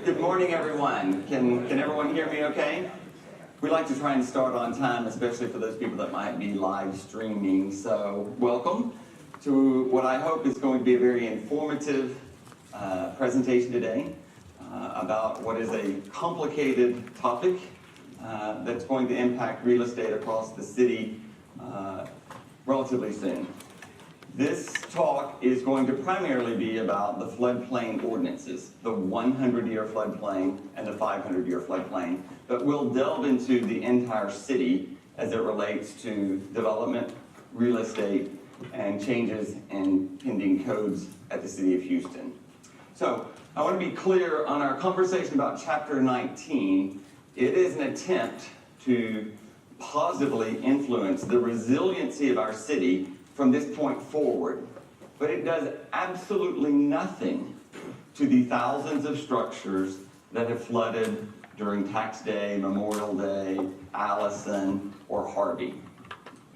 Good morning, everyone. Can everyone hear me okay? We like to try and start on time, especially for those people that might be live streaming. So welcome to what I hope is going to be a very informative presentation today about what is a complicated topic that's going to impact real estate across the city relatively soon. This talk is going to primarily be about the floodplain ordinances, the 100-year floodplain and the 500-year floodplain, but we'll delve into the entire city as it relates to development, real estate, and changes in pending codes at the city of Houston. So I want to be clear on our conversation about Chapter 19. It is an attempt to positively influence the resiliency of our city from this point forward, but it does absolutely nothing to the thousands of structures that have flooded during Tax Day, Memorial Day, Allison, or Harvey.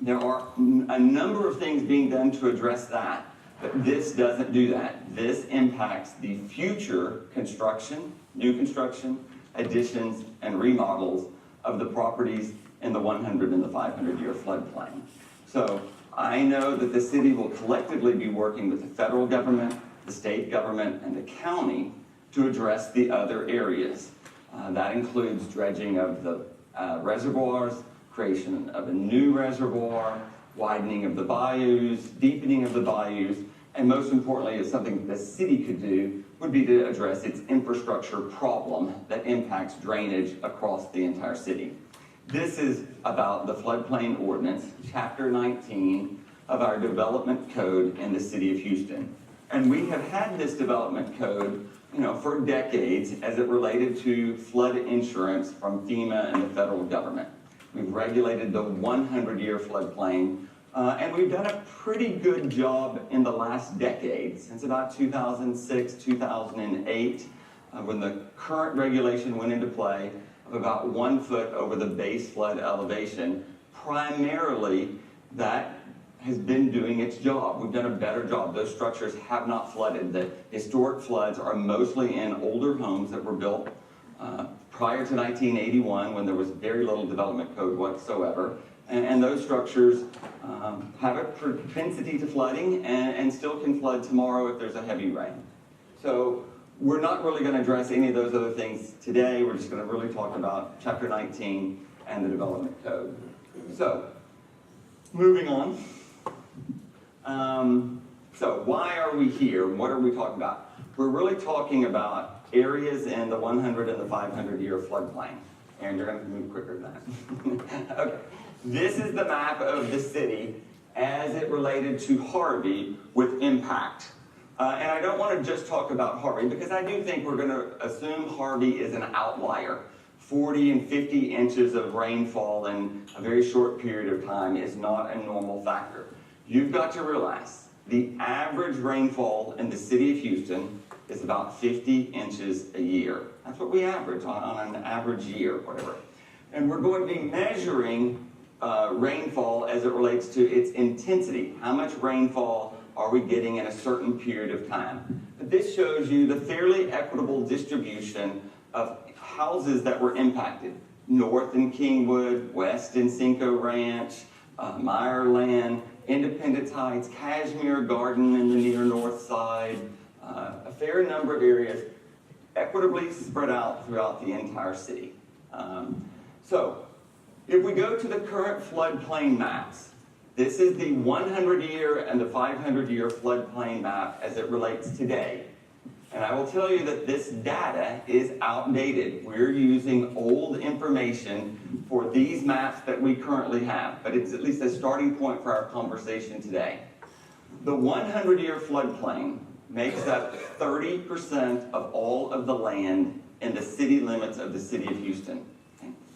There are a number of things being done to address that, but this doesn't do that. This impacts the future construction, new construction, additions, and remodels of the properties in the 100 and the 500-year floodplain. So I know that the city will collectively be working with the federal government, the state government, and the county to address the other areas. That includes dredging of the reservoirs, creation of a new reservoir, widening of the bayous, deepening of the bayous, and most importantly, is something the city could do would be to address its infrastructure problem that impacts drainage across the entire city. This is about the Floodplain Ordinance, Chapter 19 of our development code in the city of Houston. And we have had this development code, for decades as it related to flood insurance from FEMA and the federal government. We've regulated the 100-year floodplain, and we've done a pretty good job in the last decade, since about 2006, 2008, when the current regulation went into play, of about 1 foot over the base flood elevation. Primarily, that has been doing its job. We've done a better job. Those structures have not flooded. The historic floods are mostly in older homes that were built prior to 1981, when there was very little development code whatsoever. And those structures have a propensity to flooding and still can flood tomorrow if there's a heavy rain. So we're not really going to address any of those other things today. We're just going to really talk about Chapter 19 and the development code. So, moving on. So why are we here? What are we talking about? We're really talking about areas in the 100 and the 500-year floodplain. And you're going to move quicker than that. Okay. This is the map of the city as it related to Harvey with impact. And I don't want to just talk about Harvey, because I do think we're going to assume Harvey is an outlier. 40 and 50 inches of rainfall in a very short period of time is not a normal factor. You've got to realize the average rainfall in the city of Houston is about 50 inches a year. That's what we average on an average year, whatever. And we're going to be measuring rainfall as it relates to its intensity. How much rainfall are we getting in a certain period of time? But this shows you the fairly equitable distribution of houses that were impacted. North in Kingwood, west in Cinco Ranch, Meyerland, Independence Heights, Cashmere Garden in the near north side, a fair number of areas equitably spread out throughout the entire city. So if we go to the current floodplain maps, this is the 100-year and the 500-year floodplain map as it relates today. And I will tell you that this data is outdated. We're using old information for these maps that we currently have, but it's at least a starting point for our conversation today. The 100-year floodplain makes up 30% of all of the land in the city limits of the city of Houston.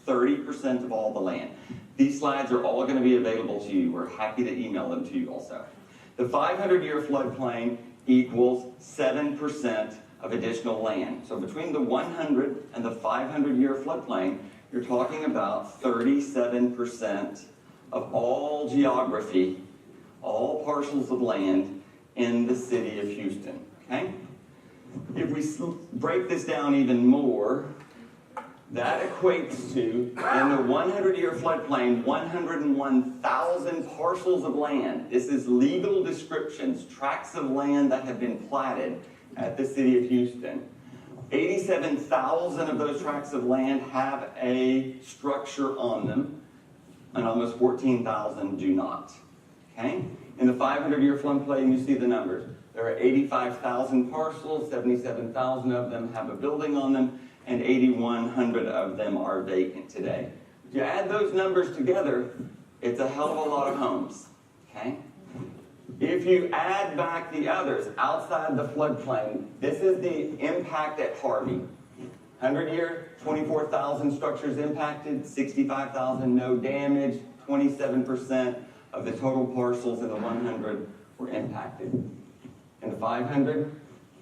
30% of all the land. These slides are all going to be available to you. We're happy to email them to you also. The 500-year floodplain equals 7% of additional land. So between the 100 and the 500-year floodplain, you're talking about 37% of all geography, all parcels of land in the city of Houston. Okay? If we break this down even more, that equates to, in the 100-year floodplain, 101,000 parcels of land. This is legal descriptions, tracts of land that have been platted at the city of Houston. 87,000 of those tracts of land have a structure on them, and almost 14,000 do not. Okay? In the 500-year floodplain, you see the numbers. There are 85,000 parcels, 77,000 of them have a building on them, and 8,100 of them are vacant today. If you add those numbers together, it's a hell of a lot of homes. Okay? If you add back the others outside the floodplain, this is the impact at Harvey. 100-year, 24,000 structures impacted, 65,000 no damage, 27% of the total parcels in the 100 were impacted. In the 500,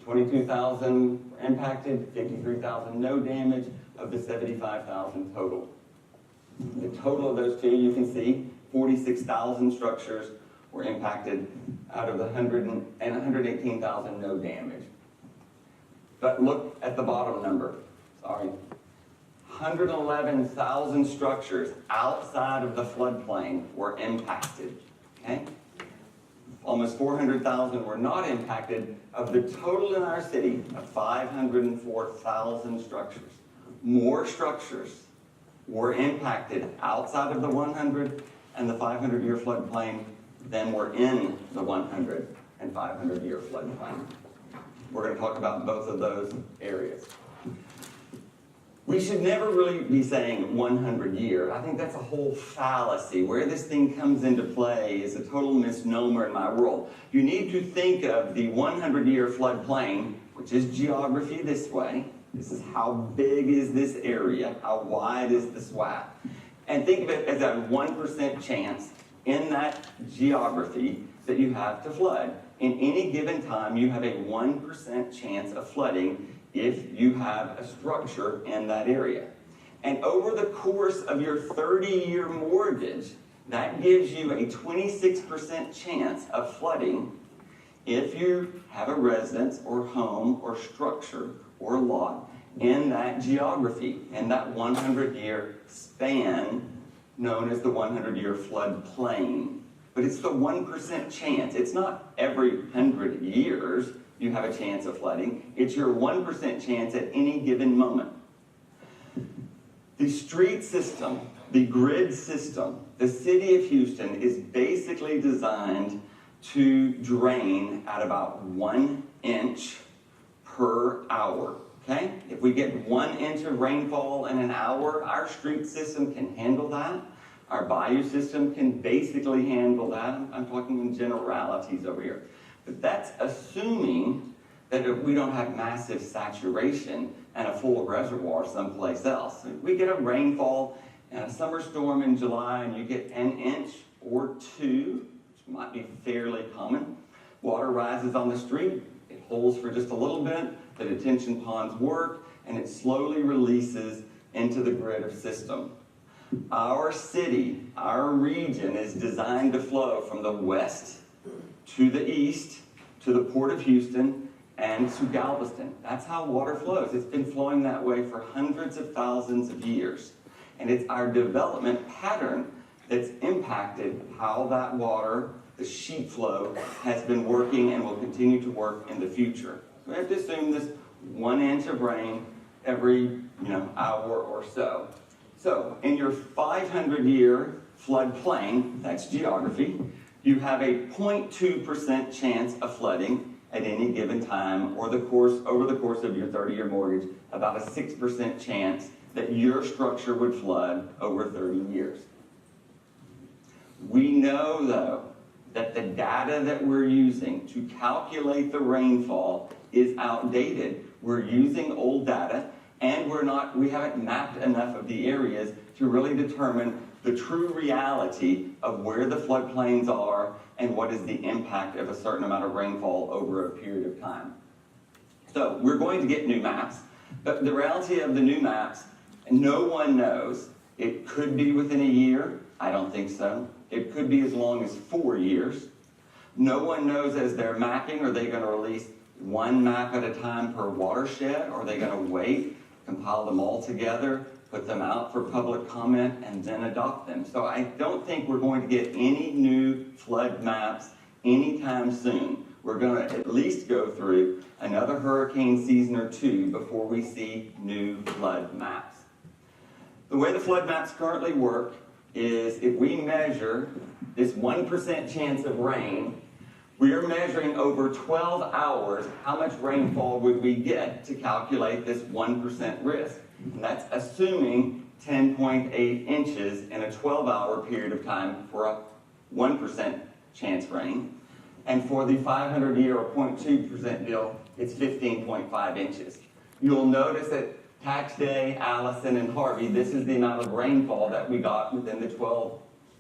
22,000 were impacted, 53,000 no damage of the 75,000 total. The total of those two, you can see, 46,000 structures were impacted out of the 118,000 no damage. But look at the bottom number. 111,000 structures outside of the floodplain were impacted. Okay? Almost 400,000 were not impacted of the total in our city of 504,000 structures. More structures were impacted outside of the 100 and the 500-year floodplain than were in the 100 and 500-year floodplain. We're going to talk about both of those areas. We should never really be saying 100 year. I think that's a whole fallacy. Where this thing comes into play is a total misnomer in my world. You need to think of the 100-year floodplain, which is geography this way. This is how big is this area, how wide is the swath. And think of it as a 1% chance in that geography that you have to flood. In any given time, you have a 1% chance of flooding if you have a structure in that area. And over the course of your 30-year mortgage, that gives you a 26% chance of flooding if you have a residence or home or structure or lot in that geography, in that 100-year span known as the 100-year floodplain. But it's the 1% chance. It's not every 100 years you have a chance of flooding. It's your 1% chance at any given moment. The street system, the grid system, the city of Houston is basically designed to drain at about 1 inch per hour. Okay? If we get 1 inch of rainfall in an hour, our street system can handle that. Our bayou system can basically handle that. I'm talking in generalities over here. But that's assuming that if we don't have massive saturation and a full reservoir someplace else. If we get a rainfall and a summer storm in July and you get an inch or two, which might be fairly common, water rises on the street, it holds for just a little bit, the detention ponds work, and it slowly releases into the grid of system. Our city, our region is designed to flow from the west to the east, to the Port of Houston, and to Galveston. That's how water flows. It's been flowing that way for hundreds of thousands of years. And it's our development pattern that's impacted how that water, the sheet flow, has been working and will continue to work in the future. So we have to assume this 1 inch of rain every hour or so. So in your 500-year floodplain, that's geography, you have a 0.2% chance of flooding at any given time, or over the course of your 30-year mortgage, about a 6% chance that your structure would flood over 30 years. We know, though, that the data that we're using to calculate the rainfall is outdated. We're using old data, and we haven't mapped enough of the areas to really determine the true reality of where the floodplains are and what is the impact of a certain amount of rainfall over a period of time. So we're going to get new maps, but the reality of the new maps, no one knows. It could be within a year. I don't think so. It could be as long as 4 years. No one knows as they're mapping, are they going to release one map at a time per watershed? Or are they going to wait, compile them all together, put them out for public comment, and then adopt them? So I don't think we're going to get any new flood maps anytime soon. We're going to at least go through another hurricane season or two before we see new flood maps. The way the flood maps currently work is if we measure this 1% chance of rain, we are measuring over 12 hours how much rainfall would we get to calculate this 1% risk. And that's assuming 10.8 inches in a 12-hour period of time for a 1% chance rain. And for the 500-year or 0.2% deal, it's 15.5 inches. You'll notice that tax day, Allison, and Harvey, this is the amount of rainfall that we got within the 12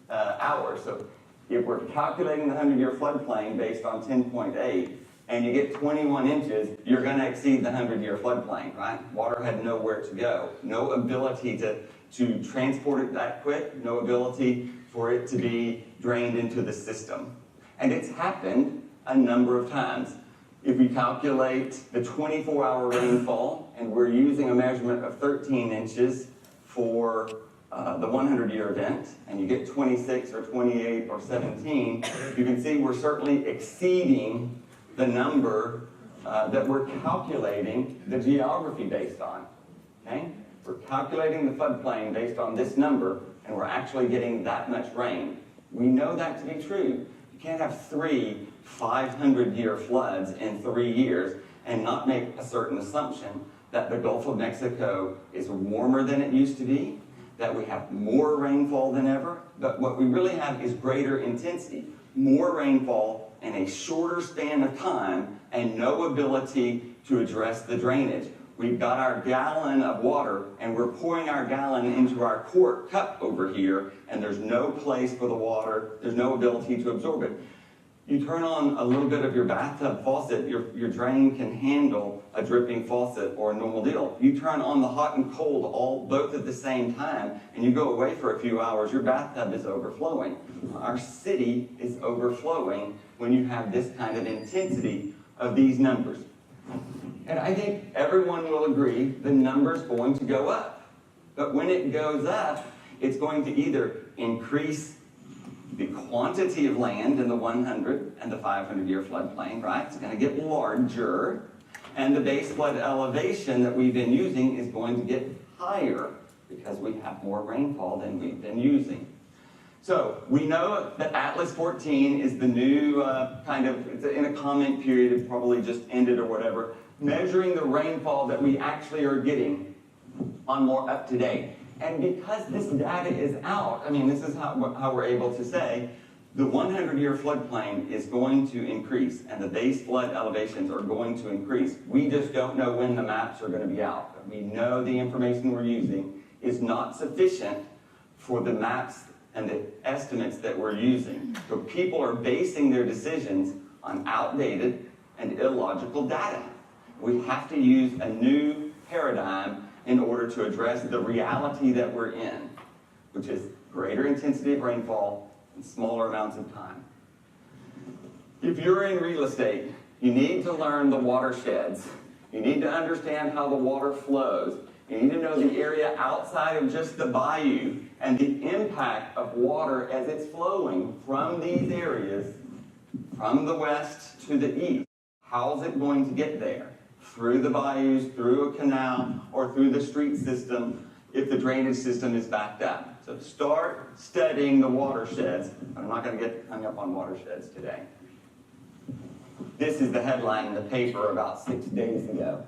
hours. So if we're calculating the 100-year floodplain based on 10.8, and you get 21 inches, you're going to exceed the 100-year floodplain, right? Water had nowhere to go. No ability to transport it that quick. No ability for it to be drained into the system. And it's happened a number of times. If we calculate the 24-hour rainfall, and we're using a measurement of 13 inches for the 100-year event, and you get 26 or 28 or 17, you can see we're certainly exceeding the number that we're calculating the geography based on. Okay? We're calculating the floodplain based on this number, and we're actually getting that much rain. We know that to be true. You can't have 3 500-year floods in 3 years and not make a certain assumption that the Gulf of Mexico is warmer than it used to be, that we have more rainfall than ever, but what we really have is greater intensity, more rainfall in a shorter span of time, and no ability to address the drainage. We've got our gallon of water, and we're pouring our gallon into our quart cup over here, and there's no place for the water, there's no ability to absorb it. You turn on a little bit of your bathtub faucet, your drain can handle a dripping faucet or a normal deal. You turn on the hot and cold both at the same time, and you go away for a few hours, your bathtub is overflowing. Our city is overflowing when you have this kind of intensity of these numbers. And I think everyone will agree the number's going to go up. But when it goes up, it's going to either increase the quantity of land in the 100 and the 500-year floodplain, right? It's going to get larger. And the base flood elevation that we've been using is going to get higher because we have more rainfall than we've been using. So we know that Atlas 14 is the new it's in a comment period, it probably just ended or whatever, measuring the rainfall that we actually are getting on more up-to-date. And because this data is out, I mean, this is how we're able to say the 100-year floodplain is going to increase and the base flood elevations are going to increase. We just don't know when the maps are going to be out. But we know the information we're using is not sufficient for the maps and the estimates that we're using. So people are basing their decisions on outdated and illogical data. We have to use a new paradigm in order to address the reality that we're in, which is greater intensity of rainfall in smaller amounts of time. If you're in real estate, you need to learn the watersheds. You need to understand how the water flows. You need to know the area outside of just the bayou and the impact of water as it's flowing from these areas, from the west to the east. How's it going to get there? Through the bayous, through a canal, or through the street system if the drainage system is backed up. So start studying the watersheds. I'm not going to get hung up on watersheds today. This is the headline in the paper about 6 days ago.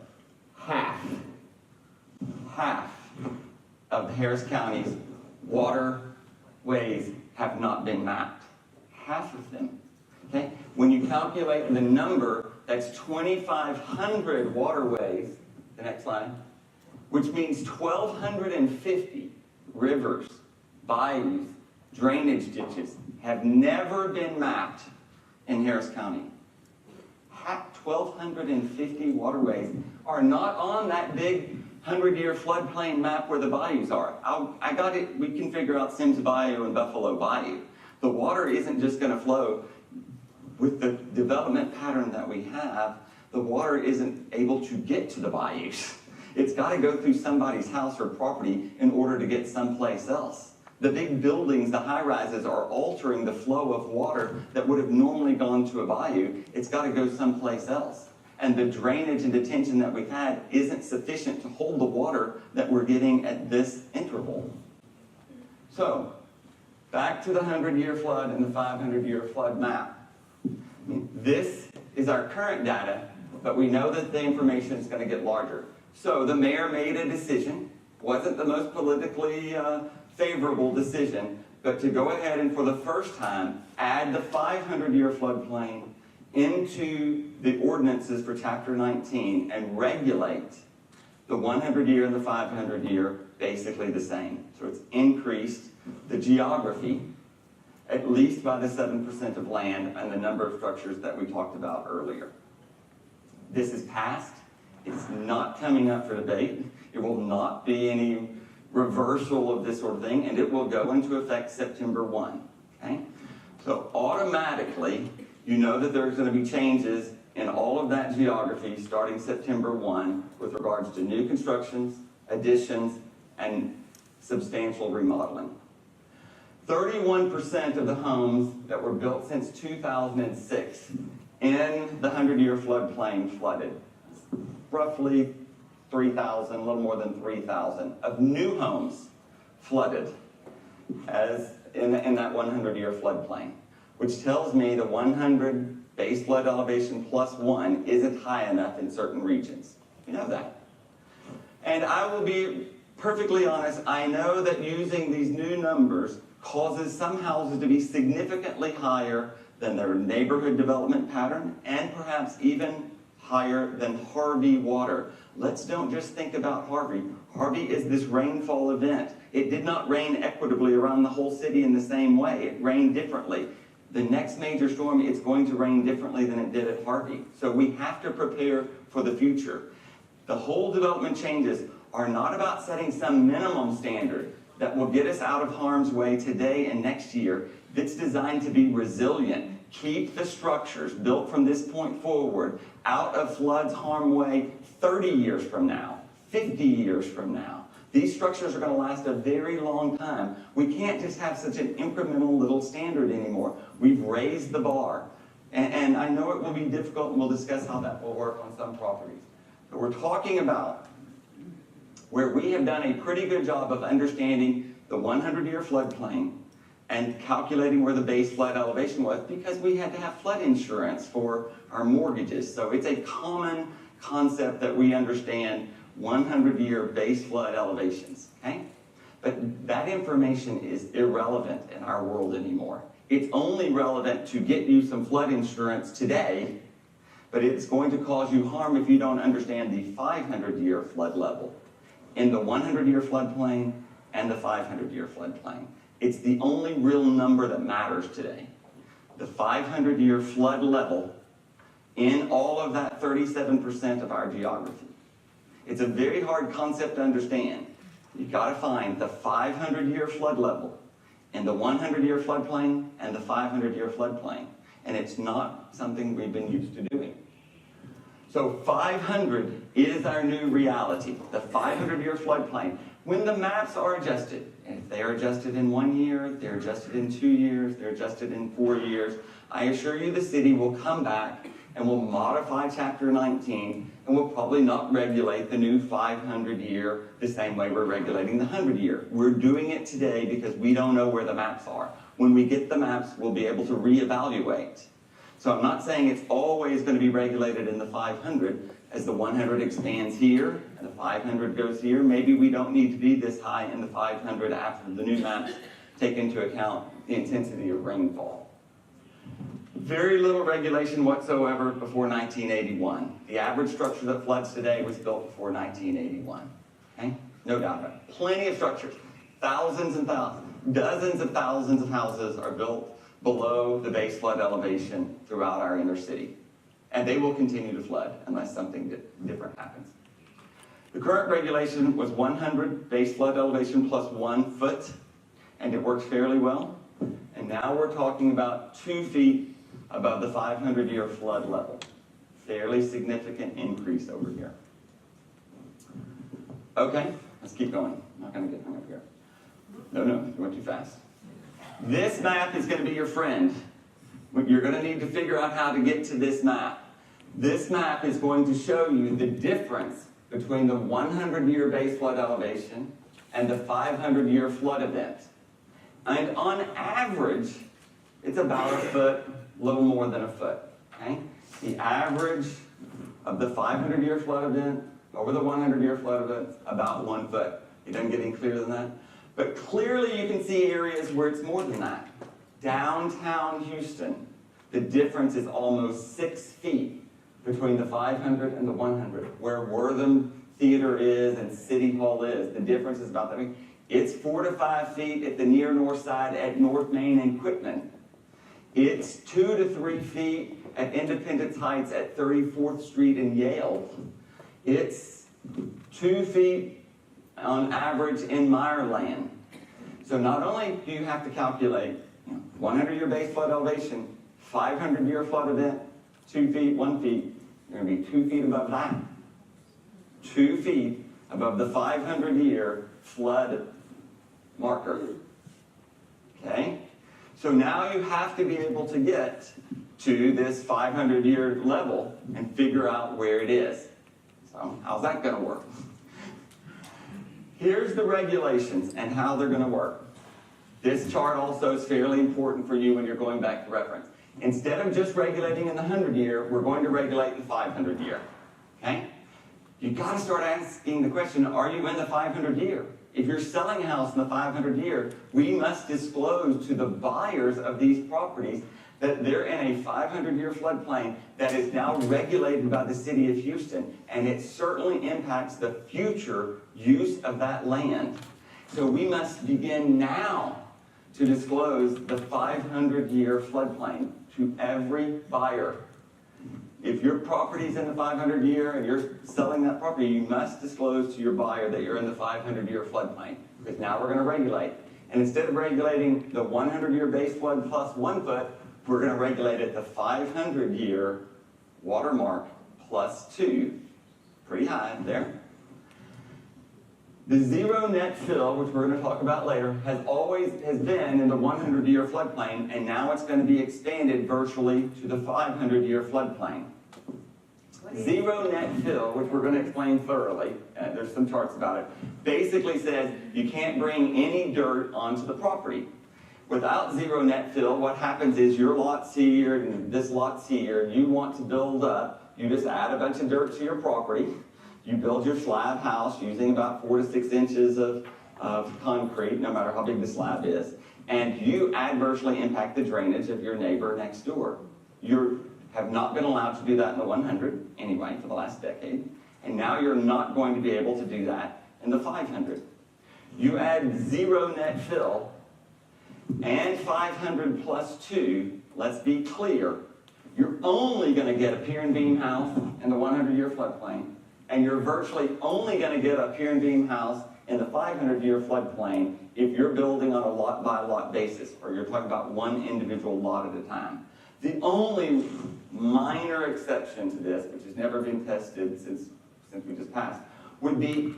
Half of Harris County's waterways have not been mapped. Half of them. Okay? When you calculate the number, that's 2,500 waterways, the next line, which means 1,250 rivers, bayous, drainage ditches have never been mapped in Harris County. 1,250 waterways are not on that big 100-year floodplain map where the bayous are. I got it. We can figure out Sims Bayou and Buffalo Bayou. The water isn't just going to flow with the development pattern that we have, the water isn't able to get to the bayous. It's got to go through somebody's house or property in order to get someplace else. The big buildings, the high-rises, are altering the flow of water that would have normally gone to a bayou. It's got to go someplace else. And the drainage and detention that we've had isn't sufficient to hold the water that we're getting at this interval. So, back to the 100-year flood and the 500-year flood map. This is our current data, but we know that the information is going to get larger. So the mayor made a decision, wasn't the most politically favorable decision, but to go ahead and for the first time add the 500-year floodplain into the ordinances for Chapter 19 and regulate the 100-year and the 500-year basically the same. So it's increased the geography at least by the 7% of land and the number of structures that we talked about earlier. This is passed. It's not coming up for debate. It will not be any reversal of this sort of thing, and it will go into effect September 1. Okay? So automatically, you know that there's going to be changes in all of that geography starting September 1 with regards to new constructions, additions, and substantial remodeling. 31% of the homes that were built since 2006 in the 100-year floodplain flooded. Roughly 3,000, a little more than 3,000 of new homes flooded as in that 100-year floodplain, which tells me the 100 base flood elevation plus 1 isn't high enough in certain regions. You know that. And I will be perfectly honest, I know that using these new numbers causes some houses to be significantly higher than their neighborhood development pattern and perhaps even higher than Harvey water. Let's don't just think about Harvey. Harvey is this rainfall event. It did not rain equitably around the whole city in the same way. It rained differently. The next major storm, it's going to rain differently than it did at Harvey. So we have to prepare for the future. The whole development changes are not about setting some minimum standard that will get us out of harm's way today and next year. It's designed to be resilient. Keep the structures built from this point forward out of flood's harm way 30 years from now, 50 years from now. These structures are going to last a very long time. We can't just have such an incremental little standard anymore. We've raised the bar. And I know it will be difficult, and we'll discuss how that will work on some properties. But we're talking about where we have done a pretty good job of understanding the 100-year floodplain and calculating where the base flood elevation was because we had to have flood insurance for our mortgages. So it's a common concept that we understand 100-year base flood elevations, okay? But that information is irrelevant in our world anymore. It's only relevant to get you some flood insurance today, but it's going to cause you harm if you don't understand the 500-year flood level in the 100-year floodplain and the 500-year floodplain. It's the only real number that matters today. The 500-year flood level in all of that 37% of our geography. It's a very hard concept to understand. You've got to find the 500-year flood level in the 100-year floodplain and the 500-year floodplain. And it's not something we've been used to doing. So 500 is our new reality, the 500-year floodplain. When the maps are adjusted, and if they are adjusted in 1 year, they're adjusted in 2 years, they're adjusted in 4 years, I assure you the city will come back and will modify Chapter 19 and will probably not regulate the new 500-year the same way we're regulating the 100-year. We're doing it today because we don't know where the maps are. When we get the maps, we'll be able to reevaluate. So I'm not saying it's always going to be regulated in the 500. As the 100 expands here and the 500 goes here, maybe we don't need to be this high in the 500 after the new maps take into account the intensity of rainfall. Very little regulation whatsoever before 1981. The average structure that floods today was built before 1981. Okay? No doubt about it. Plenty of structures. Thousands and thousands. Dozens of thousands of houses are built below the base flood elevation throughout our inner city. And they will continue to flood unless something different happens. The current regulation was 100 base flood elevation plus 1 foot, and it works fairly well. And now we're talking about 2 feet above the 500-year flood level. Fairly significant increase over here. Okay, let's keep going. I'm not going to get hung up here. No, you went too fast. This map is going to be your friend. You're going to need to figure out how to get to this map. This map is going to show you the difference between the 100-year base flood elevation and the 500-year flood event. And on average, it's about a foot, a little more than a foot. Okay? The average of the 500-year flood event over the 100-year flood event, about 1 foot. It doesn't get any clearer than that. But clearly you can see areas where it's more than that. Downtown Houston, the difference is almost 6 feet between the 500 and the 100. Where Wortham Theater is and City Hall is, the difference is about that. It's 4 to 5 feet at the near north side at North Main and Quitman. It's 2 to 3 feet at Independence Heights at 34th Street and Yale. It's 2 feet on average in Meyerland. So not only do you have to calculate 100-year base flood elevation, 500-year flood event, 2 feet, 1 feet, you're going to be 2 feet above that. 2 feet above the 500-year flood marker. Okay? So now you have to be able to get to this 500-year level and figure out where it is. So how's that going to work? Here's the regulations and how they're going to work. This chart also is fairly important for you when you're going back to reference. Instead of just regulating in the 100-year, we're going to regulate the 500-year. Okay? You've got to start asking the question, are you in the 500-year? If you're selling a house in the 500-year, we must disclose to the buyers of these properties that they're in a 500-year floodplain that is now regulated by the city of Houston, and it certainly impacts the future use of that land. So we must begin now to disclose the 500-year floodplain to every buyer. If your property's in the 500-year and you're selling that property, you must disclose to your buyer that you're in the 500-year floodplain, because now we're going to regulate. And instead of regulating the 100-year base flood plus 1 foot, we're going to regulate it the 500-year watermark plus 2. Pretty high there. The zero net fill, which we're going to talk about later, has been in the 100-year floodplain, and now it's going to be expanded virtually to the 500-year floodplain. Zero net fill, which we're going to explain thoroughly, there's some charts about it, basically says you can't bring any dirt onto the property. Without zero net fill, what happens is your lot's here and this lot's here, you want to build up, you just add a bunch of dirt to your property, you build your slab house using about 4 to 6 inches of concrete, no matter how big the slab is, and you adversely impact the drainage of your neighbor next door. You have not been allowed to do that in the 100 anyway for the last decade, and now you're not going to be able to do that in the 500. You add zero net fill and 500 plus 2, let's be clear, you're only going to get a pier and beam house in the 100-year floodplain, and you're virtually only going to get a pier and beam house in the 500-year floodplain if you're building on a lot-by-lot basis, or you're talking about one individual lot at a time. The only minor exception to this, which has never been tested since we just passed, would be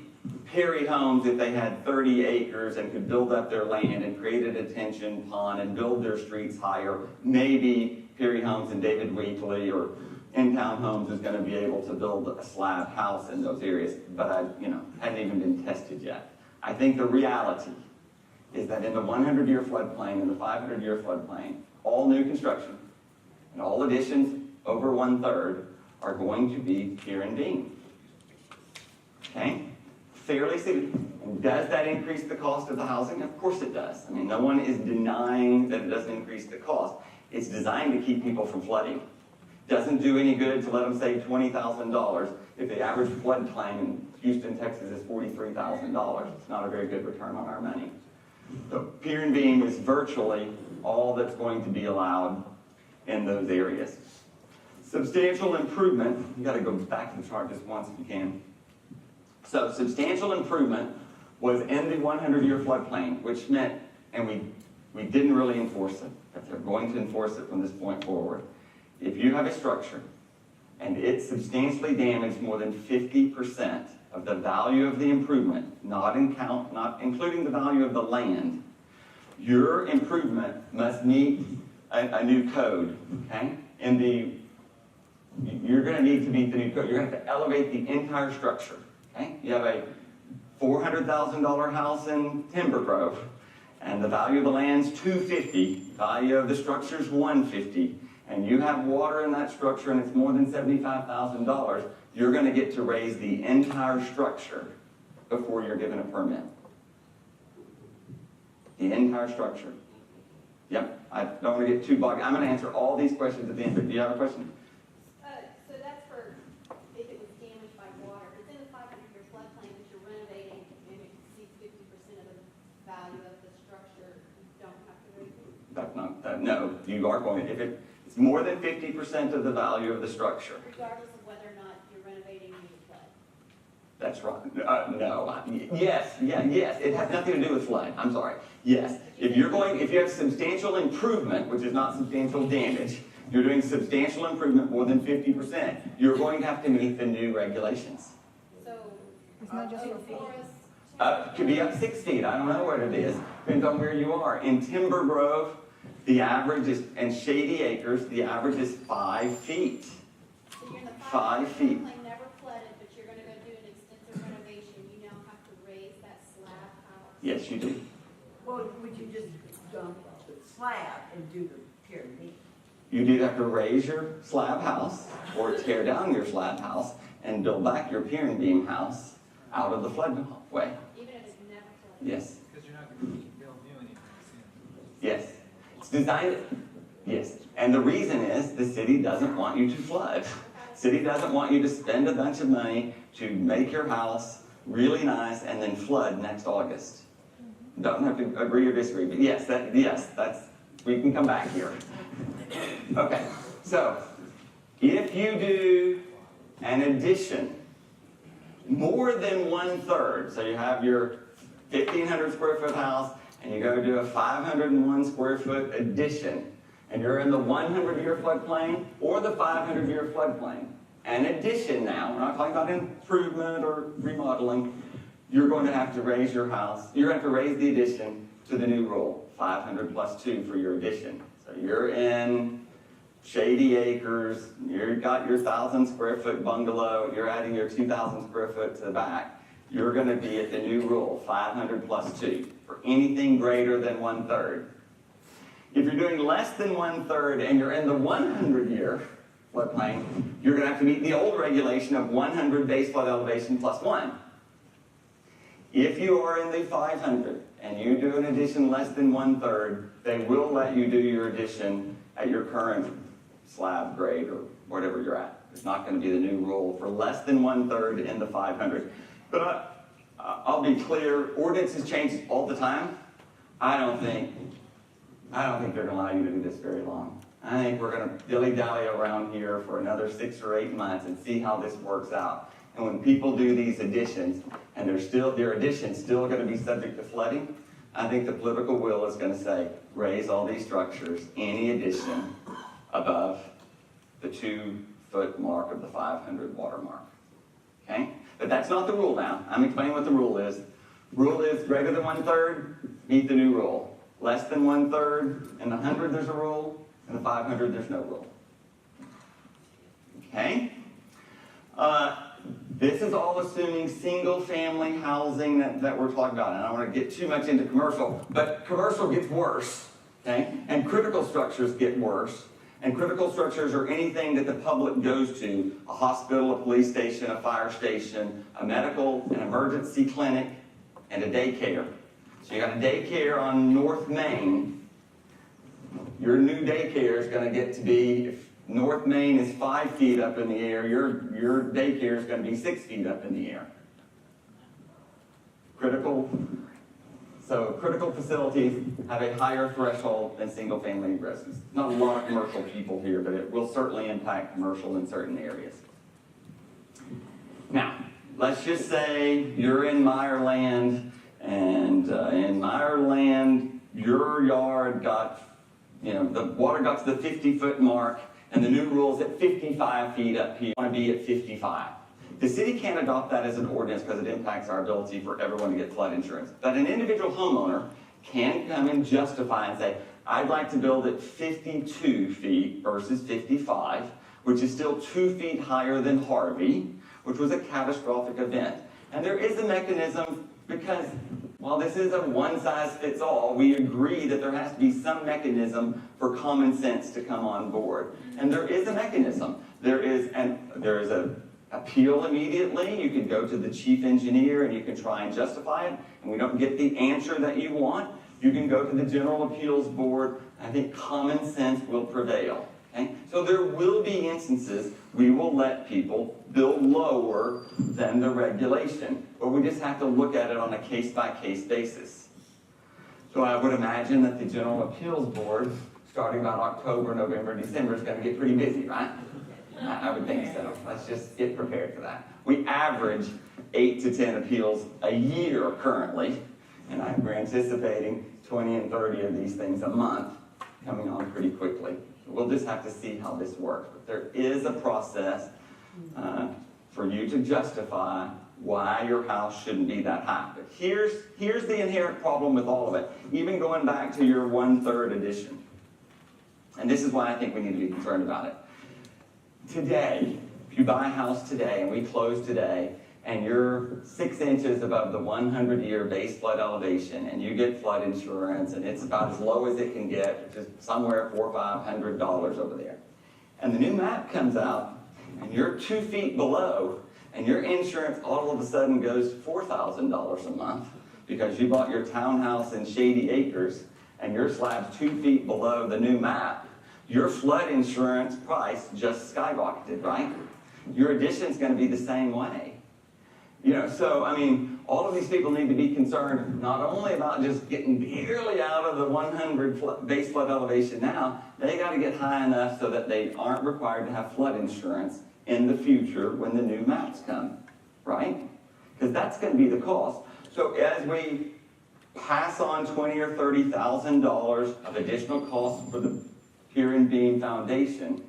Perry homes if they had 30 acres and could build up their land and create a detention pond and build their streets higher. Maybe Perry homes and David Wheatley or In-Town Homes is going to be able to build a slab house in those areas, but hadn't even been tested yet. I think the reality is that in the 100-year floodplain and the 500-year floodplain, all new construction and all additions over 1/3 are going to be pier and beam. Okay? Fairly significant. Does that increase the cost of the housing? Of course it does. I mean, no one is denying that it doesn't increase the cost. It's designed to keep people from flooding. Doesn't do any good to let them save $20,000 if the average floodplain in Houston, Texas is $43,000. It's not a very good return on our money. So pier and beam is virtually all that's going to be allowed in those areas. Substantial improvement, you got to go back to the chart just once if you can. So substantial improvement was in the 100-year floodplain, which meant, and we we didn't really enforce it, but they're going to enforce it from this point forward. If you have a structure and it's substantially damaged more than 50% of the value of the improvement, not including the value of the land, your improvement must meet a new code, okay? You're going to need to meet the new code. You're going to have to elevate the entire structure, okay? You have a $400,000 house in Timber Grove, and the value of the land's $250,000, value of the structure is $150,000, and you have water in that structure and it's more than $75,000, you're going to get to raise the entire structure before you're given a permit. The entire structure. Yep, I don't want to get too bogged. I'm going to answer all these questions at the end, but do you have a question? So that's for if it was damaged by water. It's in the 500-year floodplain that you're renovating and it exceeds 50% of the value of the structure. You don't have to raise it? That's not, no, you are going to, if it's more than 50% of the value of the structure. Regardless of whether or not you're renovating due to flood. That's right. No. Yes. It has nothing to do with flood. I'm sorry. Yes. If you have substantial improvement, which is not substantial damage, you're doing substantial improvement more than 50%, you're going to have to meet the new regulations. So, It's not just for It could be up 6 feet. I don't know what it is. Depends on where you are. In Timber Grove, the average is, and Shady Acres, the average is 5 feet. So you're in the 5 feet. floodplain, never flooded, but you're going to go do an extensive renovation. You now have to raise that slab house. Yes, you do. Well, would you just dump the slab and do the pyramid? You'd either have to raise your slab house or tear down your slab house and build back your pier and beam house out of the floodway. Even if it's never flooded. Yes. Because you're not going to build new anything soon. Yes. It's designed, yes. And the reason is the city doesn't want you to flood. City doesn't want you to spend a bunch of money to make your house really nice and then flood next August. Don't have to agree or disagree, but we can come back here. Okay, so if you do an addition more than 1/3, so you have your 1,500 square foot house and you go do a 501 square foot addition, and you're in the 100-year floodplain or the 500-year floodplain. An addition now, we're not talking about improvement or remodeling, you're going to have to raise your house, you're going to have to raise the addition to the new rule, 500 plus 2 for your addition. So you're in Shady Acres, you've got your 1,000 square foot bungalow, you're adding your 2,000 square foot to the back, you're going to be at the new rule, 500 plus 2, for anything greater than 1/3. If you're doing less than 1/3 and you're in the 100-year floodplain, you're going to have to meet the old regulation of 100 base flood elevation plus 1. If you are in the 500 and you do an addition less than 1/3, they will let you do your addition at your current slab grade or whatever you're at. It's not going to be the new rule for less than 1/3 in the 500. But I'll be clear, ordinances change all the time. I don't think they're going to allow you to do this very long. I think we're going to dilly-dally around here for another 6 or 8 months and see how this works out. And when people do these additions, and their addition's still going to be subject to flooding, I think the political will is going to say, raise all these structures, any addition above the 2-foot mark of the 500 watermark. Okay? But that's not the rule now. I'm explaining what the rule is. Rule is greater than 1/3, meet the new rule. Less than 1/3, in the 100 there's a rule, in the 500 there's no rule. Okay? This is all assuming single-family housing that we're talking about. And I don't want to get too much into commercial, but commercial gets worse, okay? And critical structures get worse. And critical structures are anything that the public goes to, a hospital, a police station, a fire station, a medical, an emergency clinic, and a daycare. So you got a daycare on North Main. Your new daycare is going to get to be, if North Main is 5 feet up in the air, your daycare is going to be 6 feet up in the air. Critical facilities have a higher threshold than single-family residents. Not a lot of commercial people here, but it will certainly impact commercial in certain areas. Now, let's just say you're in Meyerland, and in Meyerland, your yard got, the water got to the 50-foot mark, and the new rule's at 55 feet up here. You want to be at 55. The city can't adopt that as an ordinance because it impacts our ability for everyone to get flood insurance. But an individual homeowner can come and justify and say, I'd like to build at 52 feet versus 55, which is still 2 feet higher than Harvey, which was a catastrophic event. And there is a mechanism because while this is a one-size-fits-all, we agree that there has to be some mechanism for common sense to come on board. And there is a mechanism. There is an appeal immediately. You can go to the chief engineer and you can try and justify it, and we don't get the answer that you want. You can go to the General Appeals Board. I think common sense will prevail. Okay? So there will be instances we will let people build lower than the regulation, but we just have to look at it on a case-by-case basis. So I would imagine that the General Appeals Board, starting about October, November, December, is going to get pretty busy, right? I would think so. Let's just get prepared for that. We average 8 to 10 appeals a year currently, and we're anticipating 20 and 30 of these things a month coming on pretty quickly. We'll just have to see how this works. But there is a process for you to justify why your house shouldn't be that high. But here's the inherent problem with all of it, even going back to your 1/3 addition. And this is why I think we need to be concerned about it. Today, if you buy a house today and we close today, and you're 6 inches above the 100-year base flood elevation, and you get flood insurance, and it's about as low as it can get, which is somewhere $400 or $500 over there. And the new map comes out, and you're 2 feet below, and your insurance all of a sudden goes $4,000 a month because you bought your townhouse in Shady Acres, and your slab's 2 feet below the new map. Your flood insurance price just skyrocketed, right? Your addition's going to be the same way. So, all of these people need to be concerned not only about just getting barely out of the 100 base flood elevation now, they got to get high enough so that they aren't required to have flood insurance in the future when the new maps come, right? Because that's going to be the cost. So as we pass on $20,000 or $30,000 of additional costs for the pier and beam foundation,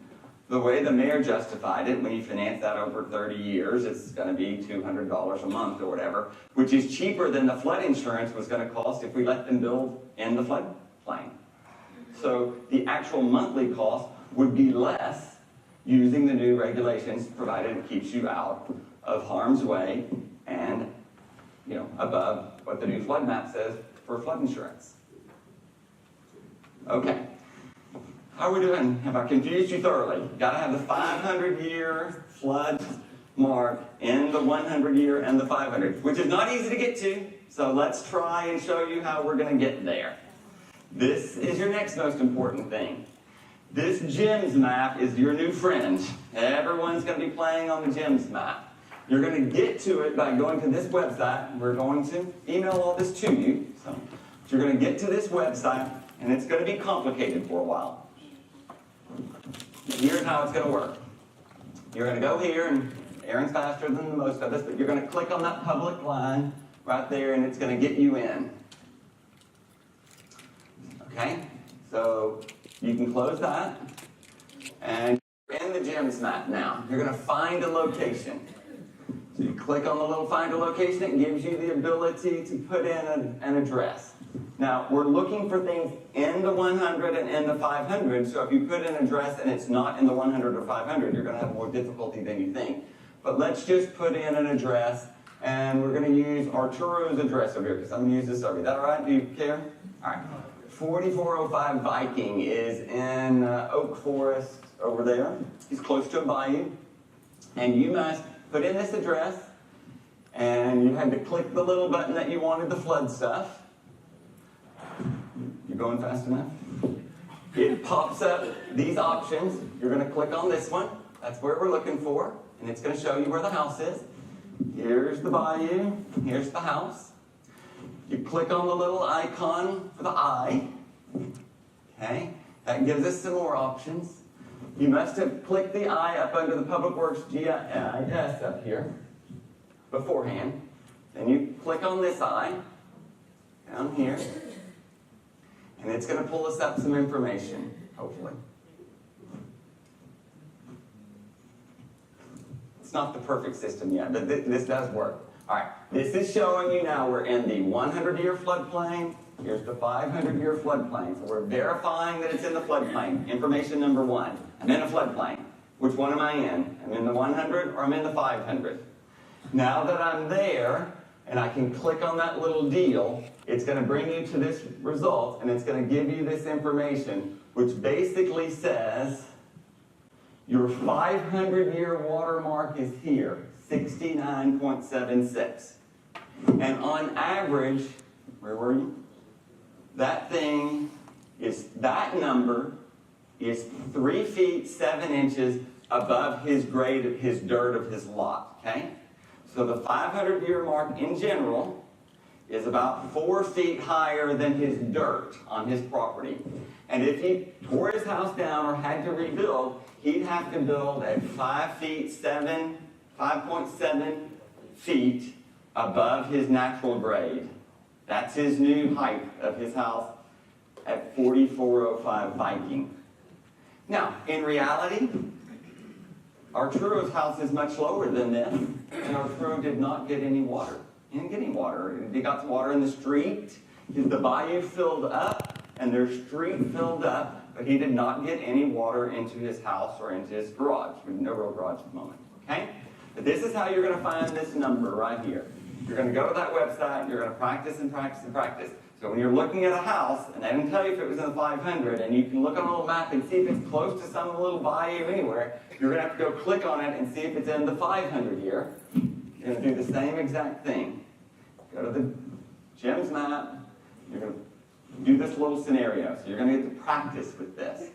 the way the mayor justified it, when you finance that over 30 years, it's going to be $200 a month or whatever, which is cheaper than the flood insurance was going to cost if we let them build in the floodplain. So the actual monthly cost would be less using the new regulations, provided it keeps you out of harm's way and, above what the new flood map says for flood insurance. Okay. How are we doing? Have I confused you thoroughly? Got to have the 500-year flood mark in the 100-year and the 500, which is not easy to get to. So let's try and show you how we're going to get there. This is your next most important thing. This GEMS map is your new friend. Everyone's going to be playing on the GEMS map. You're going to get to it by going to this website. We're going to email all this to you. So you're going to get to this website, and it's going to be complicated for a while. Here's how it's going to work. You're going to go here, and Aaron's faster than most of us, but you're going to click on that public line right there, and it's going to get you in. Okay? So you can close that, and you're in the GEMS map now. You're going to find a location. So you click on the little find a location. It gives you the ability to put in an address. Now, we're looking for things in the 100 and in the 500, so if you put an address and it's not in the 100 or 500, you're going to have more difficulty than you think. But let's just put in an address, and we're going to use Arturo's address over here, because I'm going to use this over. Is that all right? Do you care? All right. 4405 Viking is in Oak Forest over there. He's close to a bayou. And you must put in this address, and you had to click the little button that you wanted the flood stuff. You're going fast enough? It pops up these options. You're going to click on this one. That's where we're looking for. And it's going to show you where the house is. Here's the bayou. Here's the house. You click on the little icon for the eye. Okay? That gives us some more options. You must have clicked the eye up under the Public Works GIS up here beforehand. Then you click on this eye down here. And it's going to pull us up some information, hopefully. It's not the perfect system yet, but this does work. All right, this is showing you now we're in the 100-year floodplain. Here's the 500-year floodplain. So we're verifying that it's in the floodplain. Information number 1. I'm in a floodplain. Which one am I in? I'm in the 100 or I'm in the 500? Now that I'm there, and I can click on that little deal, it's going to bring you to this result, and it's going to give you this information, which basically says your 500-year watermark is here, 69.76. And on average, where were you? That number is 3 feet 7 inches above his grade of his dirt of his lot, okay? So the 500-year mark in general is about 4 feet higher than his dirt on his property. And if he tore his house down or had to rebuild, he'd have to build at 5.7 feet above his natural grade. That's his new height of his house at 4405 Viking. Now, in reality, Arturo's house is much lower than this, and Arturo did not get any water. He didn't get any water. He got some water in the street. The bayou filled up, and their street filled up, but he did not get any water into his house or into his garage. No real garage at the moment, okay? But this is how you're going to find this number right here. You're going to go to that website, you're going to practice and practice and practice. So when you're looking at a house, and they didn't tell you if it was in the 500, and you can look on a little map and see if it's close to some little bayou anywhere, you're going to have to go click on it and see if it's in the 500 year. You're going to do the same exact thing. Go to the Jim's map, you're going to do this little scenario. So you're going to get to practice with this.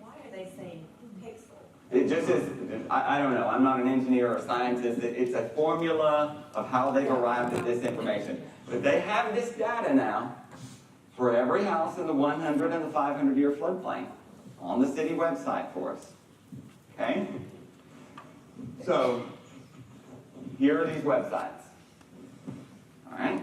Why are they saying pixel? It just is, I don't know, I'm not an engineer or a scientist. It's a formula of how they've arrived at this information. But they have this data now for every house in the 100 and the 500 year floodplain on the city website for us. Okay? So, here are these websites. All right?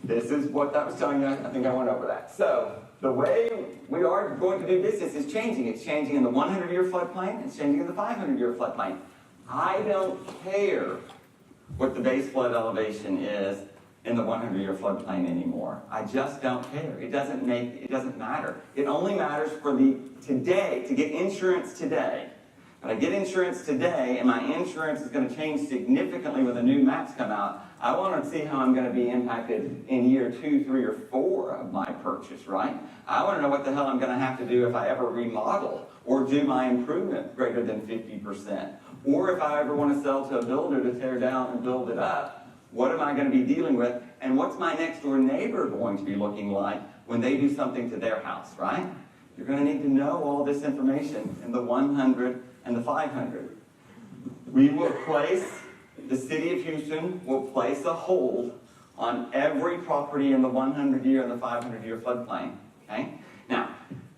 This is what that was telling you. I think I went over that. So, the way we are going to do business is changing. It's changing in the 100-year floodplain. It's changing in the 500-year floodplain. I don't care what the base flood elevation is in the 100-year floodplain anymore. I just don't care. It doesn't matter. It only matters for the today, to get insurance today. But I get insurance today, and my insurance is going to change significantly when the new maps come out. I want to see how I'm going to be impacted in year 2, 3, or 4 of my purchase, right? I want to know what the hell I'm going to have to do if I ever remodel or do my improvement greater than 50%. Or if I ever want to sell to a builder to tear down and build it up, what am I going to be dealing with? And what's my next door neighbor going to be looking like when they do something to their house, right? You're going to need to know all this information in the 100 and the 500. We will place, the city of Houston will place a hold on every property in the 100-year and the 500-year floodplain, okay? Now,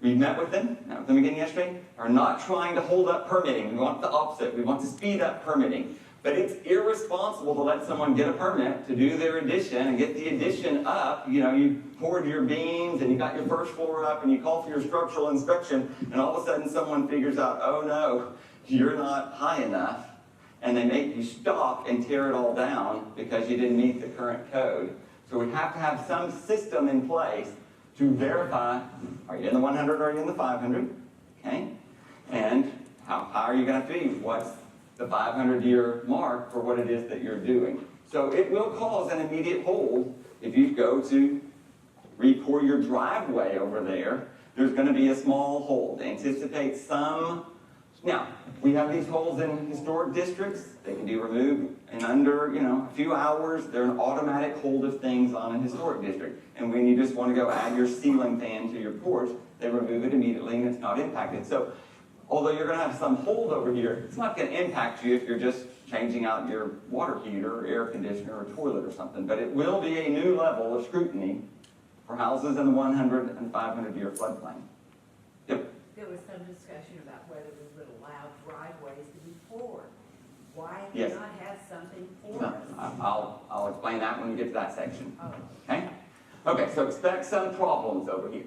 we met with them again yesterday, are not trying to hold up permitting. We want the opposite. We want to speed up permitting. But it's irresponsible to let someone get a permit to do their addition and get the addition up. You know, you poured your beams and you got your first floor up and you call for your structural inspection, and all of a sudden someone figures out, oh no, you're not high enough. And they make you stop and tear it all down because you didn't meet the current code. So we have to have some system in place to verify, are you in the 100 or are you in the 500? Okay? And how are you going to be? What's the 500-year mark for what it is that you're doing? So it will cause an immediate hold if you go to re-pour your driveway over there. There's going to be a small hold. Anticipate some. Now, we have these holes in historic districts. They can be removed in under, a few hours. They're an automatic hold of things on a historic district. And when you just want to go add your ceiling fan to your porch, they remove it immediately and it's not impacted. So, although you're going to have some hold over here, it's not going to impact you if you're just changing out your water heater or air conditioner or toilet or something. But it will be a new level of scrutiny for houses in the 100 and 500-year floodplain. Yep. There was some discussion about whether we would allow driveways to be poured. Why Yes. not have something for No, us? I'll explain that when we get to that section. Oh. Okay? Okay, so expect some problems over here.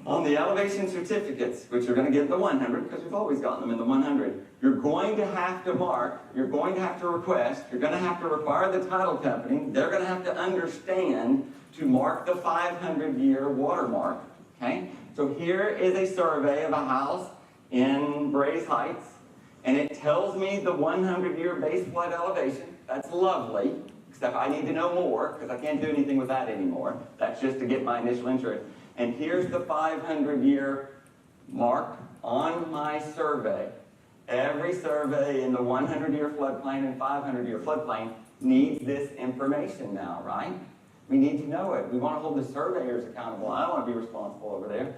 On the elevation certificates, which you're going to get in the 100, because we've always gotten them in the 100, you're going to have to mark, you're going to have to request, you're going to have to require the title company, they're going to have to understand to mark the 500-year watermark. Okay? So here is a survey of a house in Braes Heights, and it tells me the 100-year base flood elevation. That's lovely, except I need to know more, because I can't do anything with that anymore. That's just to get my initial insurance. And here's the 500-year mark on my survey. Every survey in the 100-year floodplain and 500-year floodplain needs this information now, right? We need to know it. We want to hold the surveyors accountable. I don't want to be responsible over there.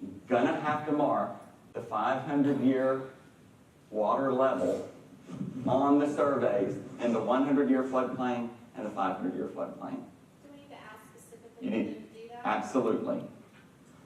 You're going to have to mark the 500-year water level on the surveys in the 100-year floodplain and the 500-year floodplain. Do we need to ask specifically You for need- them to do that? Absolutely.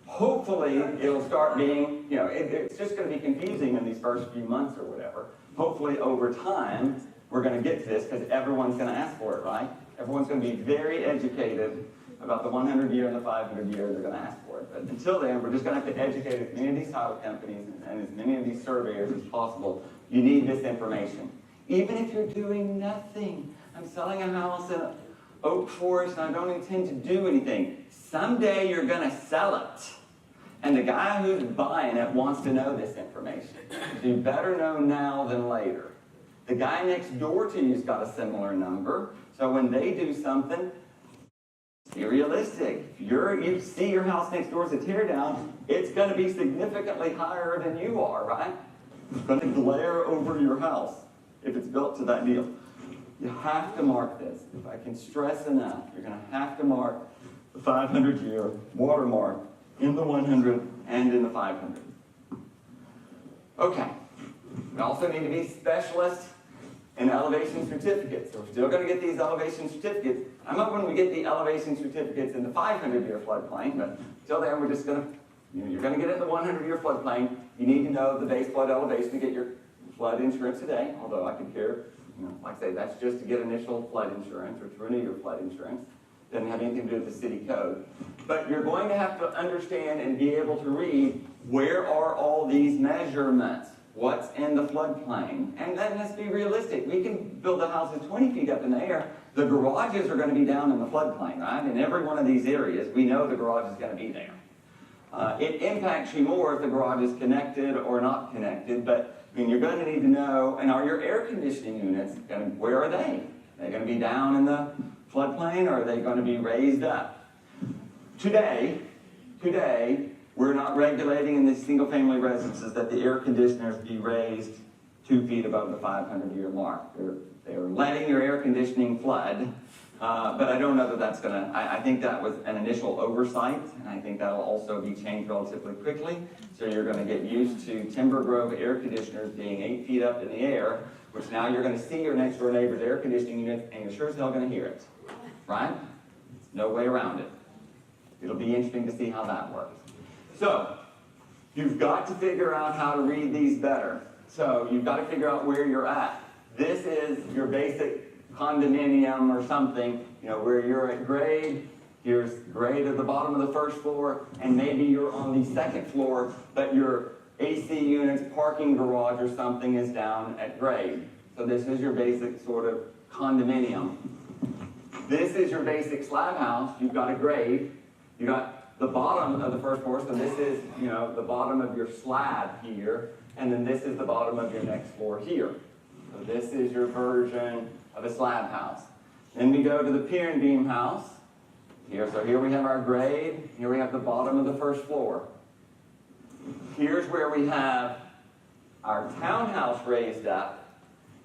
Hopefully, it'll start being, it's just going to be confusing in these first few months or whatever. Hopefully, over time, we're going to get to this because everyone's going to ask for it, right? Everyone's going to be very educated about the 100-year and the 500-year. They're going to ask for it. But until then, we're just going to have to educate as many of these title companies and as many of these surveyors as possible. You need this information. Even if you're doing nothing. I'm selling a house in Oak Forest and I don't intend to do anything. Someday you're going to sell it. And the guy who's buying it wants to know this information. So you better know now than later. The guy next door to you's got a similar number. So when they do something, be realistic. If you see your house next door is a tear down, it's going to be significantly higher than you are, right? It's going to glare over your house if it's built to that deal. You have to mark this. If I can stress enough, you're going to have to mark the 500-year watermark in the 100 and in the 500. Okay. We also need to be specialists in elevation certificates. So we're still going to get these elevation certificates. I'm hoping we get the elevation certificates in the 500-year floodplain, but until then we're just going to, you're going to get it in the 100-year floodplain. You need to know the base flood elevation to get your flood insurance today, although I could care, like I say, that's just to get initial flood insurance or to renew your flood insurance. Doesn't have anything to do with the city code. But you're going to have to understand and be able to read where are all these measurements. What's in the floodplain? And then let's be realistic. We can build the houses 20 feet up in the air. The garages are going to be down in the floodplain, right? In every one of these areas, we know the garage is going to be there. It impacts you more if the garage is connected or not connected, but you're going to need to know, and are your air conditioning units, where are they? Are they going to be down in the floodplain or are they going to be raised up? Today, we're not regulating in these single-family residences that the air conditioners be raised 2 feet above the 500-year mark. They're letting your air conditioning flood, but I don't know that that's going to, I think that was an initial oversight, and I think that'll also be changed relatively quickly. So you're going to get used to Timber Grove air conditioners being 8 feet up in the air, which now you're going to see your next door neighbor's air conditioning unit, and you're sure as hell going to hear it, right? No way around it. It'll be interesting to see how that works. So, you've got to figure out how to read these better. So, you've got to figure out where you're at. This is your basic condominium or something, where you're at grade. Here's grade at the bottom of the first floor, and maybe you're on the second floor, but your AC units, parking garage or something is down at grade. So this is your basic sort of condominium. This is your basic slab house. You've got a grade. You got the bottom of the first floor, so this is, the bottom of your slab here, and then this is the bottom of your next floor here. So this is your version of a slab house. Then we go to the pier and beam house. So here we have our grade. Here we have the bottom of the first floor. Here's where we have our townhouse raised up.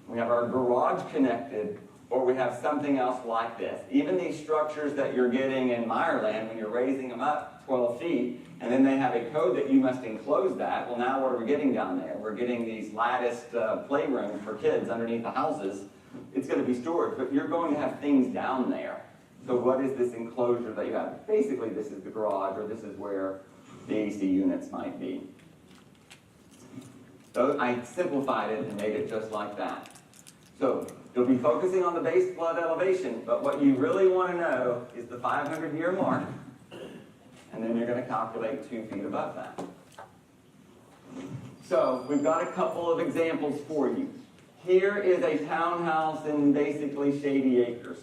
We have our garage connected, or we have something else like this. Even these structures that you're getting in Meyerland, when you're raising them up 12 feet, and then they have a code that you must enclose that. Well, now what are we getting down there? We're getting these latticed playrooms for kids underneath the houses. It's going to be storage, but you're going to have things down there. So what is this enclosure that you have? Basically, this is the garage, or this is where the AC units might be. So I simplified it and made it just like that. So you'll be focusing on the base flood elevation, but what you really want to know is the 500-year mark, and then you're going to calculate 2 feet above that. So we've got a couple of examples for you. Here is a townhouse in basically Shady Acres.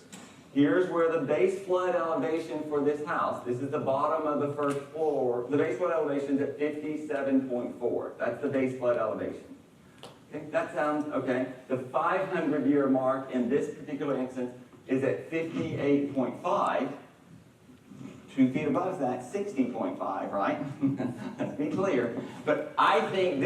Here's where the base flood elevation for this house, this is the bottom of the first floor, the base flood elevation is at 57.4. That's the base flood elevation. Okay, that sounds okay. The 500-year mark in this particular instance is at 58.5. 2 feet above that, 60.5, right? Let's be clear. But I think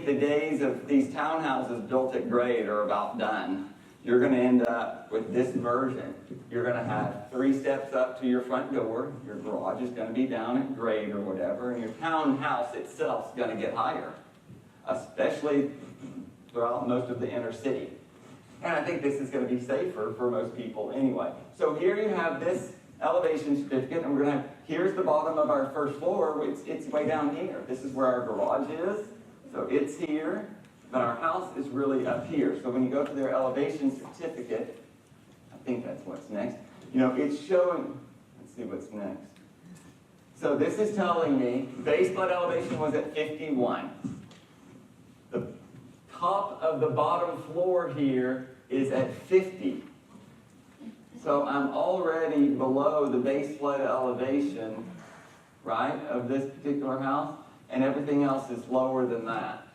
the days of these townhouses built at grade are about done. You're going to end up with this version. You're going to have 3 steps up to your front door. Your garage is going to be down at grade or whatever, and your townhouse itself is going to get higher, especially throughout most of the inner city. And I think this is going to be safer for most people anyway. So here you have this elevation certificate, and we're going to have, here's the bottom of our first floor. It's way down here. This is where our garage is. So it's here, but our house is really up here. So when you go to their elevation certificate, I think that's what's next. You know, it's showing, let's see what's next. So this is telling me base flood elevation was at 51. The top of the bottom floor here is at 50. So I'm already below the base flood elevation, right, of this particular house, and everything else is lower than that.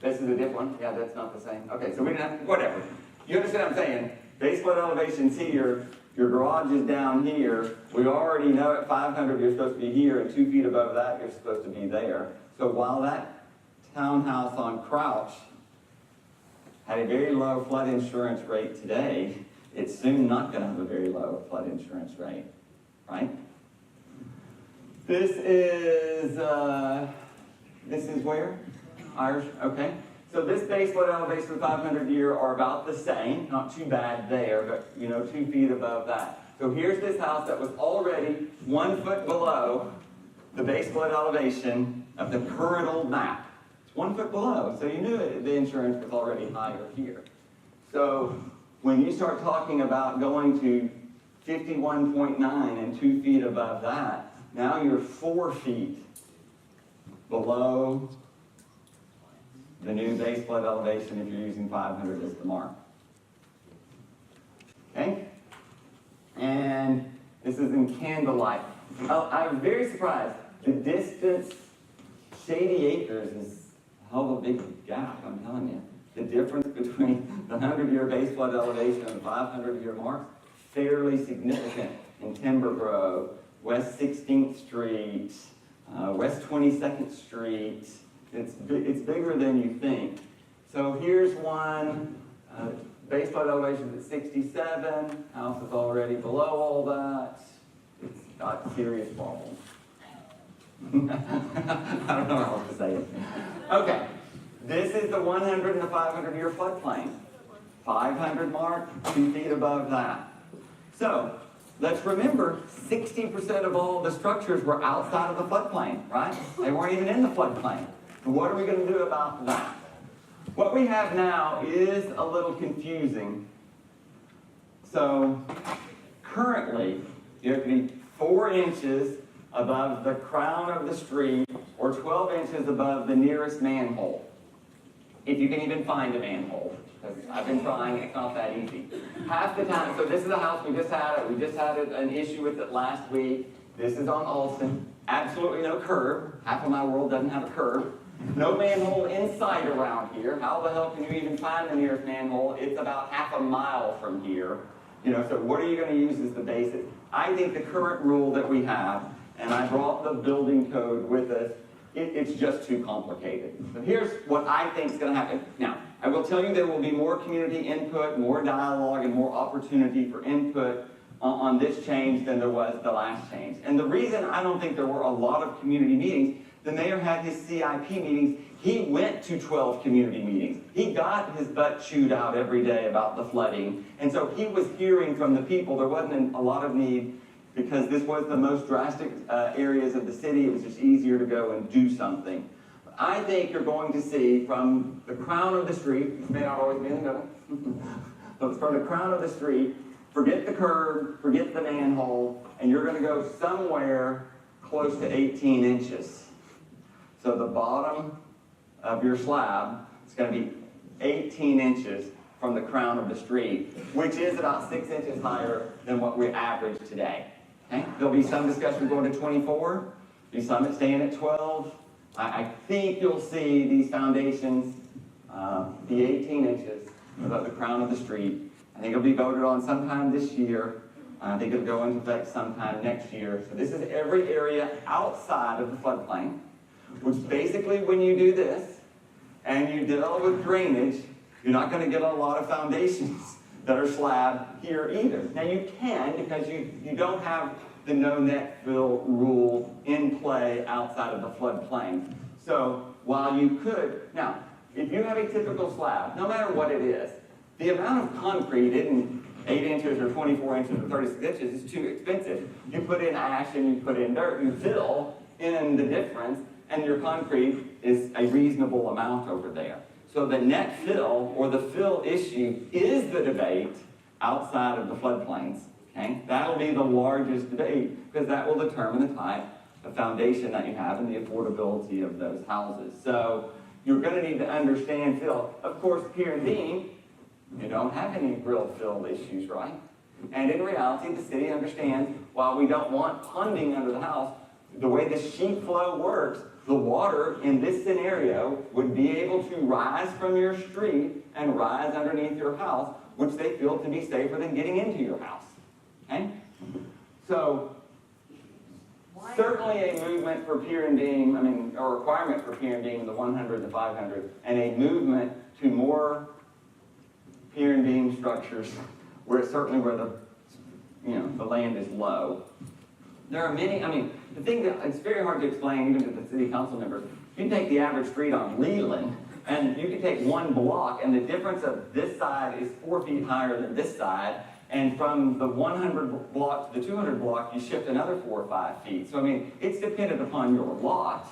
This is a different one. Yeah, that's not the same. Okay, so we didn't have, whatever. You understand what I'm saying? Base flood elevation's here. Your garage is down here. We already know at 500 you're supposed to be here, and 2 feet above that you're supposed to be there. So while that townhouse on Crouch had a very low flood insurance rate today, it's soon not going to have a very low flood insurance rate, right? This is where? Irish, okay. So this base flood elevation and 500 year are about the same, not too bad there, but 2 feet above that. So here's this house that was already 1 foot below the base flood elevation of the current old map. 1 foot below, so you knew the insurance was already higher here. So when you start talking about going to 51.9 and 2 feet above that, now you're 4 feet below the new base flood elevation if you're using 500 as the mark. Okay? And this is in candlelight. I'm very surprised. The distance, Shady Acres is a hell of a big gap, I'm telling you. The difference between the 100-year base flood elevation and the 500-year mark, fairly significant in Timber Grove, West 16th Street, West 22nd Street. It's bigger than you think. So here's one, base flood elevation is at 67, house is already below all that. It's got serious problems. I don't know how to say it. Okay, this is the 100 and the 500 year floodplain. 500 mark, 2 feet above that. So, let's remember, 60% of all the structures were outside of the floodplain, right? They weren't even in the floodplain. What are we going to do about that? What we have now is a little confusing. So, currently, you have to be 4 inches above the crown of the street or 12 inches above the nearest manhole. If you can even find a manhole. Because I've been trying, it's not that easy. Half the time, so this is a house we just had an issue with it last week. This is on Olson. Absolutely no curb. Half of my world doesn't have a curb. No manhole inside around here. How the hell can you even find the nearest manhole? It's about half a mile from here. So what are you going to use as the basis? I think the current rule that we have, and I brought the building code with us, it's just too complicated. So here's what I think is going to happen. Now, I will tell you there will be more community input, more dialogue, and more opportunity for input on this change than there was the last change. And the reason I don't think there were a lot of community meetings, the mayor had his CIP meetings. He went to 12 community meetings. He got his butt chewed out every day about the flooding. And so he was hearing from the people. There wasn't a lot of need because this was the most drastic areas of the city. It was just easier to go and do something. I think you're going to see from the crown of the street, which may not always be in the middle, but from the crown of the street, forget the curb, forget the manhole, and you're going to go somewhere close to 18 inches. So the bottom of your slab is going to be 18 inches from the crown of the street, which is about 6 inches higher than what we average today. Okay? There'll be some discussion going to 24, be some that stay in at 12. I think you'll see these foundations be 18 inches above the crown of the street. I think it'll be voted on sometime this year. I think it'll go into effect sometime next year. So this is every area outside of the floodplain, which basically when you do this and you deal with drainage, you're not going to get a lot of foundations that are slab here either. Now you can, because you don't have the no net fill rule in play outside of the floodplain. So while you could, now, if you have a typical slab, no matter what it is, the amount of concrete isn't 8 inches or 24 inches or 36 inches is too expensive. You put in ash and you put in dirt, you fill in the difference, and your concrete is a reasonable amount over there. So the net fill or the fill issue is the debate outside of the floodplains. Okay? That'll be the largest debate because that will determine the type of foundation that you have and the affordability of those houses. So you're going to need to understand fill. Of course, here in Dean, you don't have any real fill issues, right? And in reality, the city understands while we don't want ponding under the house, the way the sheet flow works, the water in this scenario would be able to rise from your street and rise underneath your house, which they feel to be safer than getting into your house. Okay? So, certainly a movement for pier and beam, a requirement for pier and beam, the 100, the 500, and a movement to more pier and beam structures where the land is low. There are many, the thing that it's very hard to explain even to the city council members, you can take the average street on Leland and you can take one block and the difference of this side is 4 feet higher than this side, and from the 100 block to the 200 block you shift another 4 or 5 feet. So it's dependent upon your lot,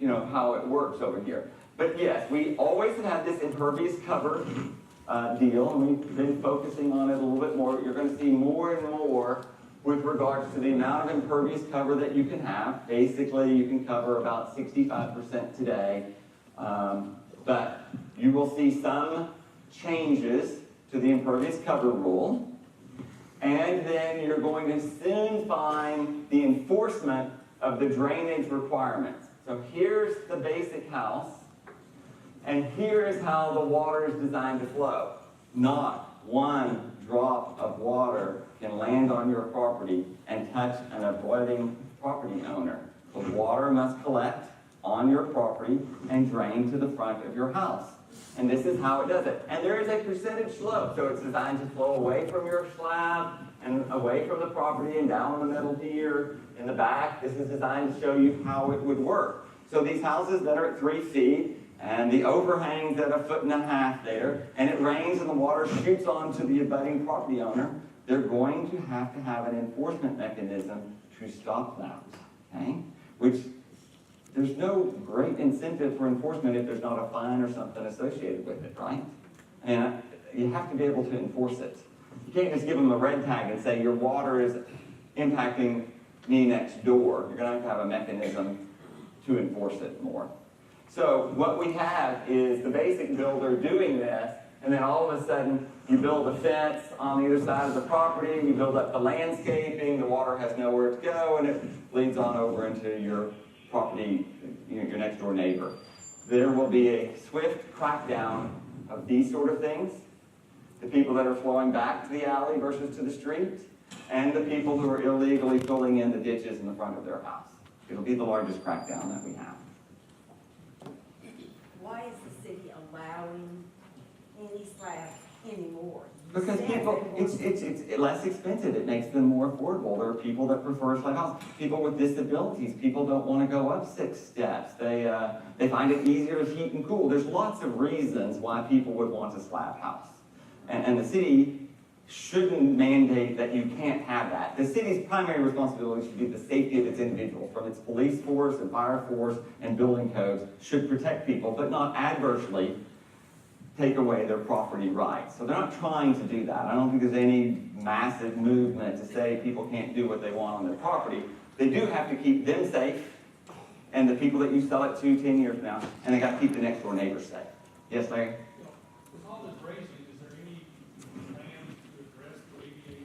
how it works over here. But yes, we always have had this impervious cover deal, and we've been focusing on it a little bit more. You're going to see more and more with regards to the amount of impervious cover that you can have. Basically, you can cover about 65% today, but you will see some changes to the impervious cover rule, and then you're going to soon find the enforcement of the drainage requirements. So here's the basic house, and here is how the water is designed to flow. Not one drop of water can land on your property and touch an abutting property owner. The water must collect on your property and drain to the front of your house. And this is how it does it. And there is a percentage slope, so it's designed to flow away from your slab and away from the property and down the middle here. In the back, this is designed to show you how it would work. So these houses that are at 3 feet, and the overhang's at 1.5 feet there, and it rains and the water shoots onto the abutting property owner, they're going to have an enforcement mechanism to stop that, okay? Which, there's no great incentive for enforcement if there's not a fine or something associated with it, right? And you have to be able to enforce it. You can't just give them a red tag and say, your water is impacting me next door. You're going to have a mechanism to enforce it more. So what we have is the basic builder doing this, and then all of a sudden you build a fence on either side of the property, you build up the landscaping, the water has nowhere to go, and it bleeds on over into your property, your next door neighbor. There will be a swift crackdown of these sort of things, the people that are flowing back to the alley versus to the street, and the people who are illegally filling in the ditches in the front of their house. It'll be the largest crackdown that we have. Why is the city allowing any slabs anymore? Because people, it's less expensive. It makes them more affordable. There are people that prefer a slab house. People with disabilities. People don't want to go up 6 steps. They find it easier to heat and cool. There's lots of reasons why people would want a slab house. And the city shouldn't mandate that you can't have that. The city's primary responsibility should be the safety of its individuals, from its police force and fire force and building codes, should protect people, but not adversely take away their property rights. So they're not trying to do that. I don't think there's any massive movement to say people can't do what they want on their property. They do have to keep them safe and the people that you sell it to 10 years from now, and they got to keep the next door neighbors safe. Yes, Larry? With all this grazing, is there any plan to address the ADA issue?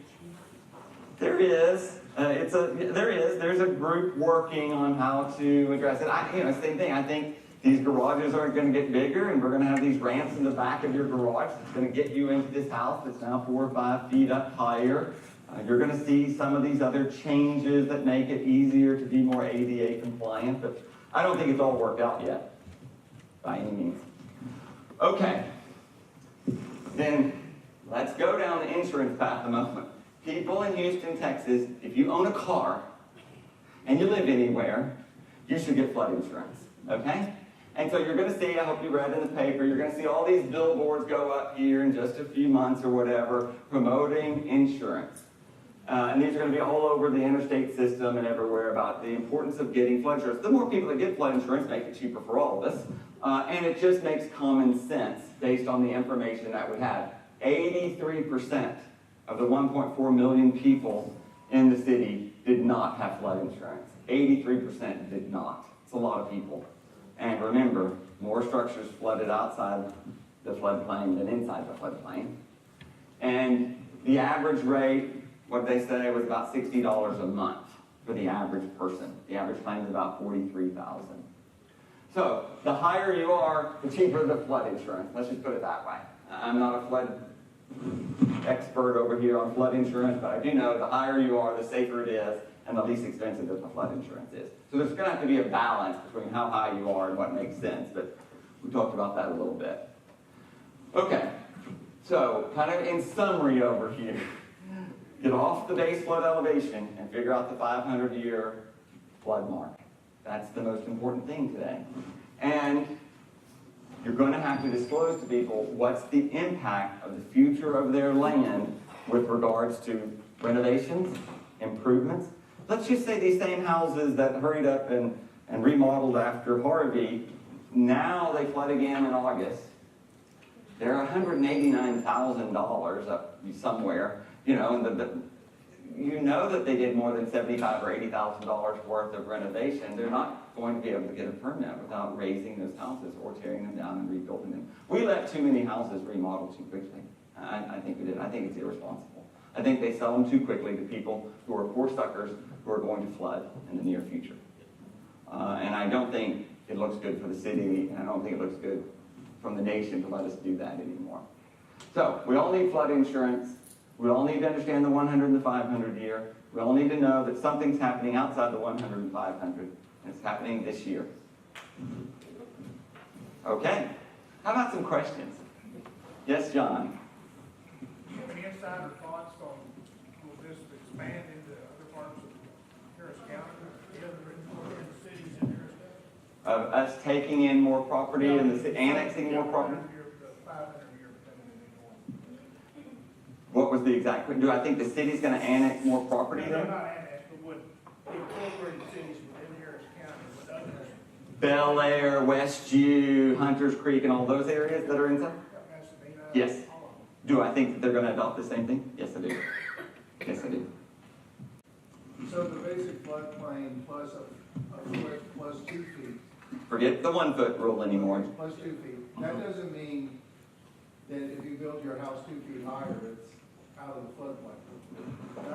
There is. There's a group working on how to address it. Same thing. I think these garages aren't going to get bigger, and we're going to have these ramps in the back of your garage that's going to get you into this house that's now 4 or 5 feet up higher. You're going to see some of these other changes that make it easier to be more ADA compliant, but I don't think it's all worked out yet, by any means. Okay, then let's go down the insurance path a moment. People in Houston, Texas, if you own a car and you live anywhere, you should get flood insurance, okay? And so you're going to see, I hope you read in the paper, you're going to see all these billboards go up here in just a few months or whatever, promoting insurance. And these are going to be all over the interstate system and everywhere about the importance of getting flood insurance. The more people that get flood insurance make it cheaper for all of us. And it just makes common sense based on the information that we have. 83% of the 1.4 million people in the city did not have flood insurance. 83% did not. It's a lot of people. And remember, more structures flooded outside the floodplain than inside the floodplain. And the average rate, what they say, was about $60 a month for the average person. The average claim is about $43,000. So the higher you are, the cheaper the flood insurance. Let's just put it that way. I'm not a flood expert over here on flood insurance, but I do know the higher you are, the safer it is, and the least expensive that the flood insurance is. So there's going to have to be a balance between how high you are and what makes sense, but we talked about that a little bit. Okay, so kind of in summary over here, get off the base flood elevation and figure out the 500-year flood mark. That's the most important thing today. And you're going to have to disclose to people what's the impact of the future of their land with regards to renovations, improvements. Let's just say these same houses that hurried up and remodeled after Harvey, now they flood again in August. They're $189,000 up somewhere, and you know that they did more than $75,000 or $80,000 worth of renovation. They're not going to be able to get a permit without raising those houses or tearing them down and rebuilding them. We let too many houses remodel too quickly. I think we did. I think it's irresponsible. I think they sell them too quickly to people who are poor suckers who are going to flood in the near future. And I don't think it looks good for the city, and I don't think it looks good from the nation to let us do that anymore. So we all need flood insurance. We all need to understand the 100 and the 500 year. We all need to know that something's happening outside the 100 and 500, and it's happening this year. Okay. How about some questions? Yes, John? Do you have any insider thoughts on, will this expand into other parts of Harris County, the other cities in Harris County? Of us taking in more property and annexing more property? The 500-year becoming a new one. What was the exact, do I think the city's going to annex more property No, there? not annexed, but would incorporate cities within Harris County with others. Bel Air, Westview, Hunters Creek, and all those areas that are inside? Yes. Do I think that they're going to adopt the same thing? Yes, I do. Yes, I do. So the basic floodplain plus a foot plus 2 feet. Forget the 1 foot rule anymore. Plus 2 feet. That doesn't mean that if you build your house 2 feet higher, it's out of the floodplain.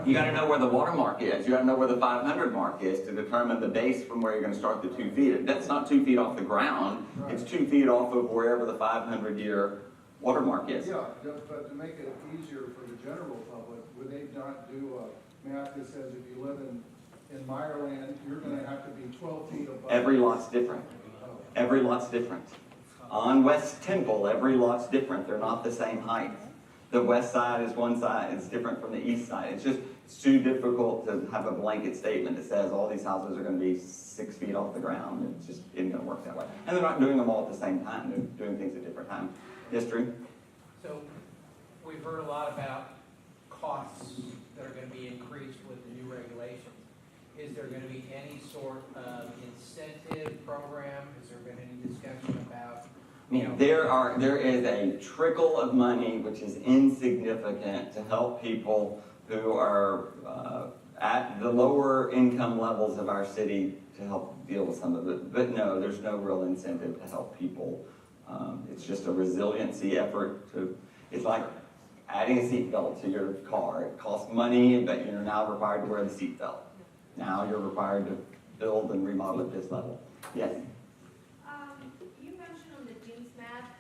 You got to know where the water mark is. You got to know where the 500 mark is to determine the base from where you're going to start the 2 feet. That's not 2 feet off the ground. It's 2 feet off of wherever the 500-year water mark is. Yeah, but to make it easier for the general public, would they not do a map that says if you live in Meyerland, you're going to have to be 12 feet above? Every lot's different. Every lot's different. On West Temple, every lot's different. They're not the same height. The west side is one side. It's different from the east side. It's too difficult to have a blanket statement that says all these houses are going to be 6 feet off the ground. It just isn't going to work that way. And they're not doing them all at the same time. They're doing things at different times. Yes, Drew? So we've heard a lot about costs that are gonna be increased with the new regulations, is there gonna be any sort of incentive program? Is there been any discussion about, I mean, there is a trickle of money which is insignificant to help people who are at the lower income levels of our city to help deal with some of it. But no, there's no real incentive to help people. It's just a resiliency effort it's like adding a seatbelt to your car. It costs money, but you're now required to wear the seatbelt. Now you're required to build and remodel at this level. Yes? You mentioned on the Jim's map,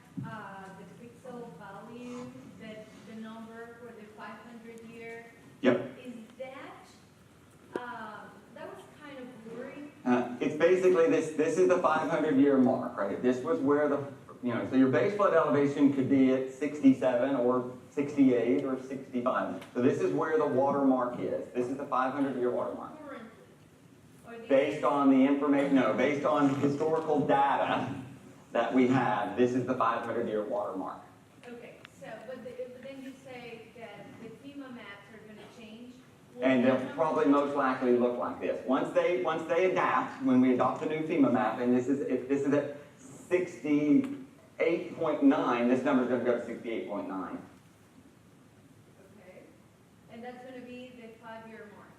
the pixel value, that the number for the 500-year. Yep. Is that was kind of blurry. It's basically this is the 500-year mark, right? This was where so your base flood elevation could be at 67 or 68 or 65. So this is where the watermark is. This is the 500-year watermark. Currently. Or the- Based on the information, no, based on historical data that we have, this is the 500-year watermark. Okay, so, but then you say that the FEMA maps are gonna change. Will And that they'll number probably change? most likely look like this. Once they adapt, when we adopt the new FEMA map, and if this is at 68.9, this number's gonna go to 68.9. Okay, and that's gonna be the 5-year mark.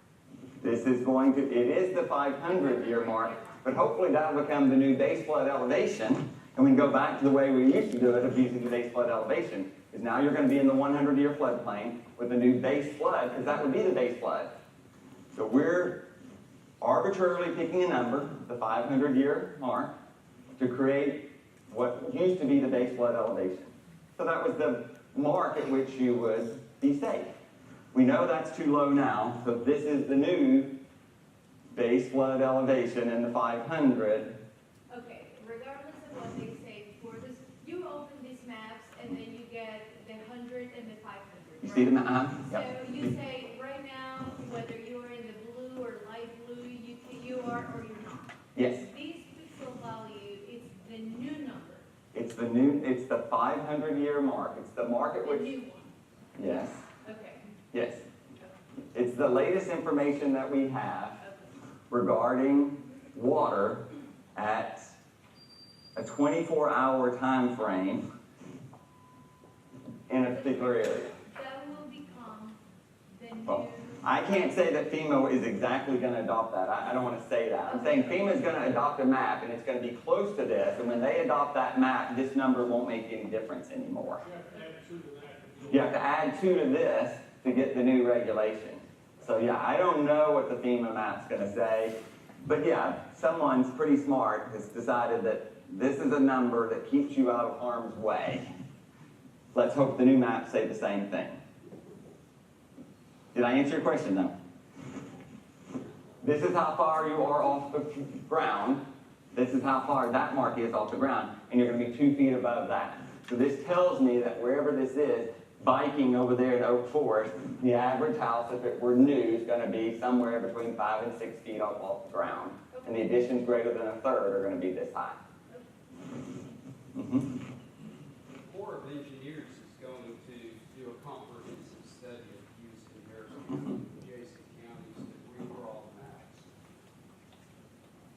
It is the 500-year mark, but hopefully that'll become the new base flood elevation, and we can go back to the way we used to do it of using the base flood elevation, because now you're going to be in the 100-year floodplain with the new base flood, because that would be the base flood. So we're arbitrarily picking a number, the 500-year mark, to create what used to be the base flood elevation. So that was the mark at which you would be safe. We know that's too low now, so this is the new base flood elevation in the 500. Okay, regardless of what they say before this, you open these maps and then you get the 100 and the 500. You see the map? So Yep. you say right now, whether you are in the blue or light blue, you are or you're not. Yes. This pixel value is the new number, It's the 500-year mark. It's the mark at the which, new one. yes, Okay, yes. It's the latest information that we have okay. regarding water at a 24-hour time frame in a particular area. That will become the new. Well, I can't say that FEMA is exactly going to adopt that. I don't want to say that. I'm saying FEMA is going to adopt a map, and it's going to be close to this, and when they adopt that map, this number won't make any difference anymore. You have to add 2 to this to get the new regulation. So yeah, I don't know what the FEMA map's going to say, but yeah, someone's pretty smart has decided that this is a number that keeps you out of harm's way. Let's hope the new maps say the same thing. Did I answer your question though? This is how far you are off the ground. This is how far that mark is off the ground, and you're going to be 2 feet above that. So this tells me that wherever this is, biking over there in Oak Forest, the average house, if it were new, is going to be somewhere between 5 and 6 feet off the ground. And the additions greater than a third are going to be this high. The Corps of Engineers is going to do a comprehensive study of use in Harrison County, adjacent counties to redraw maps.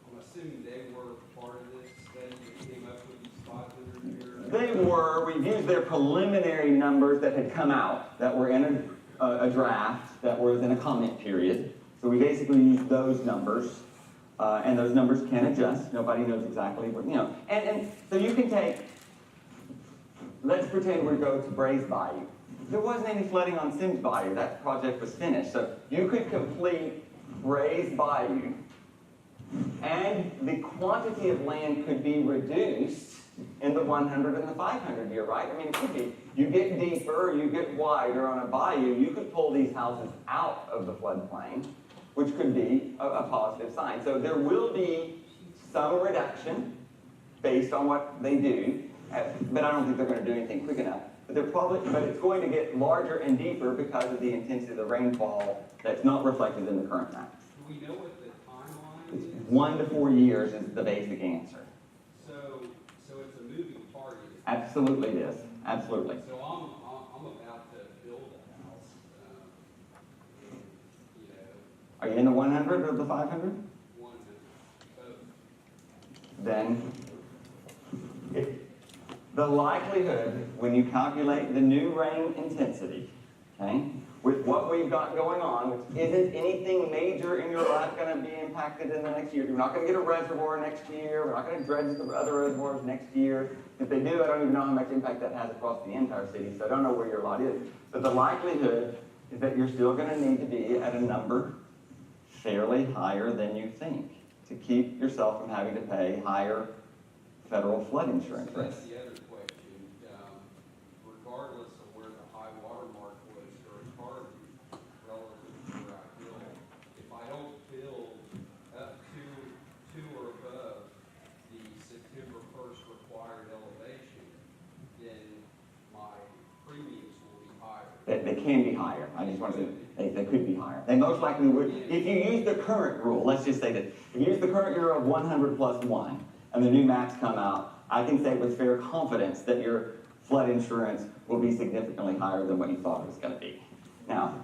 I'm assuming they were part of this study that came up with these 500 years. They were. We've used their preliminary numbers that had come out, that were in a draft, that was in a comment period. So we basically used those numbers. And those numbers can adjust. Nobody knows exactly what, And so you can take, let's pretend we go to Bray's Bayou. There wasn't any flooding on Sims Bayou. That project was finished. So you could complete Bray's Bayou, and the quantity of land could be reduced in the 100 and the 500 year, right? I mean, it could be, you get deeper, you get wider on a bayou, you could pull these houses out of the floodplain, which could be a positive sign. So there will be some reduction based on what they do, but I don't think they're going to do anything quick enough. But it's going to get larger and deeper because of the intensity of the rainfall that's not reflected in the current maps. Do we know what the timeline is? 1 to 4 years is the basic answer. So it's a moving target. Absolutely it is. Absolutely. So I'm about to build a house. Are you in the 100 or the 500? One, Then the likelihood, when you calculate the new rain intensity, okay, with what we've got going on, which isn't anything major in your life going to be impacted in the next year. You're not going to get a reservoir next year. We're not going to dredge the other reservoirs next year. If they do, I don't even know how much impact that has across the entire city, so I don't know where your lot is. But the likelihood is that you're still going to need to be at a number fairly higher than you think to keep yourself from having to pay higher federal flood insurance so rates. that's the other question. Regardless of where the high water mark was for Harvey relative to where I build, if I don't build up to or above the September 1st required elevation, then my premiums will be higher. They can be higher. I just want to say they could be higher. They most likely would. If you use the current rule, let's just say that, if you use the current rule of 100 plus 1, and the new maps come out, I can say with fair confidence that your flood insurance will be significantly higher than what you thought it was going to be. Now,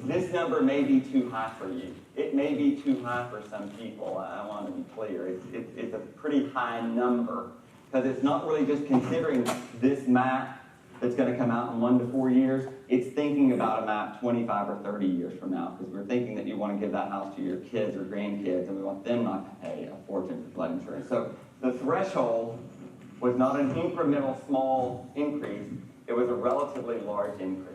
this number may be too high for you. It may be too high for some people. I want to be clear. It's a pretty high number because it's not really just considering this map that's going to come out in 1 to 4 years. It's thinking about a map 25 or 30 years from now because we're thinking that you want to give that house to your kids or grandkids and we want them not to pay a fortune for flood insurance. So the threshold was not an incremental small increase. It was a relatively large increase.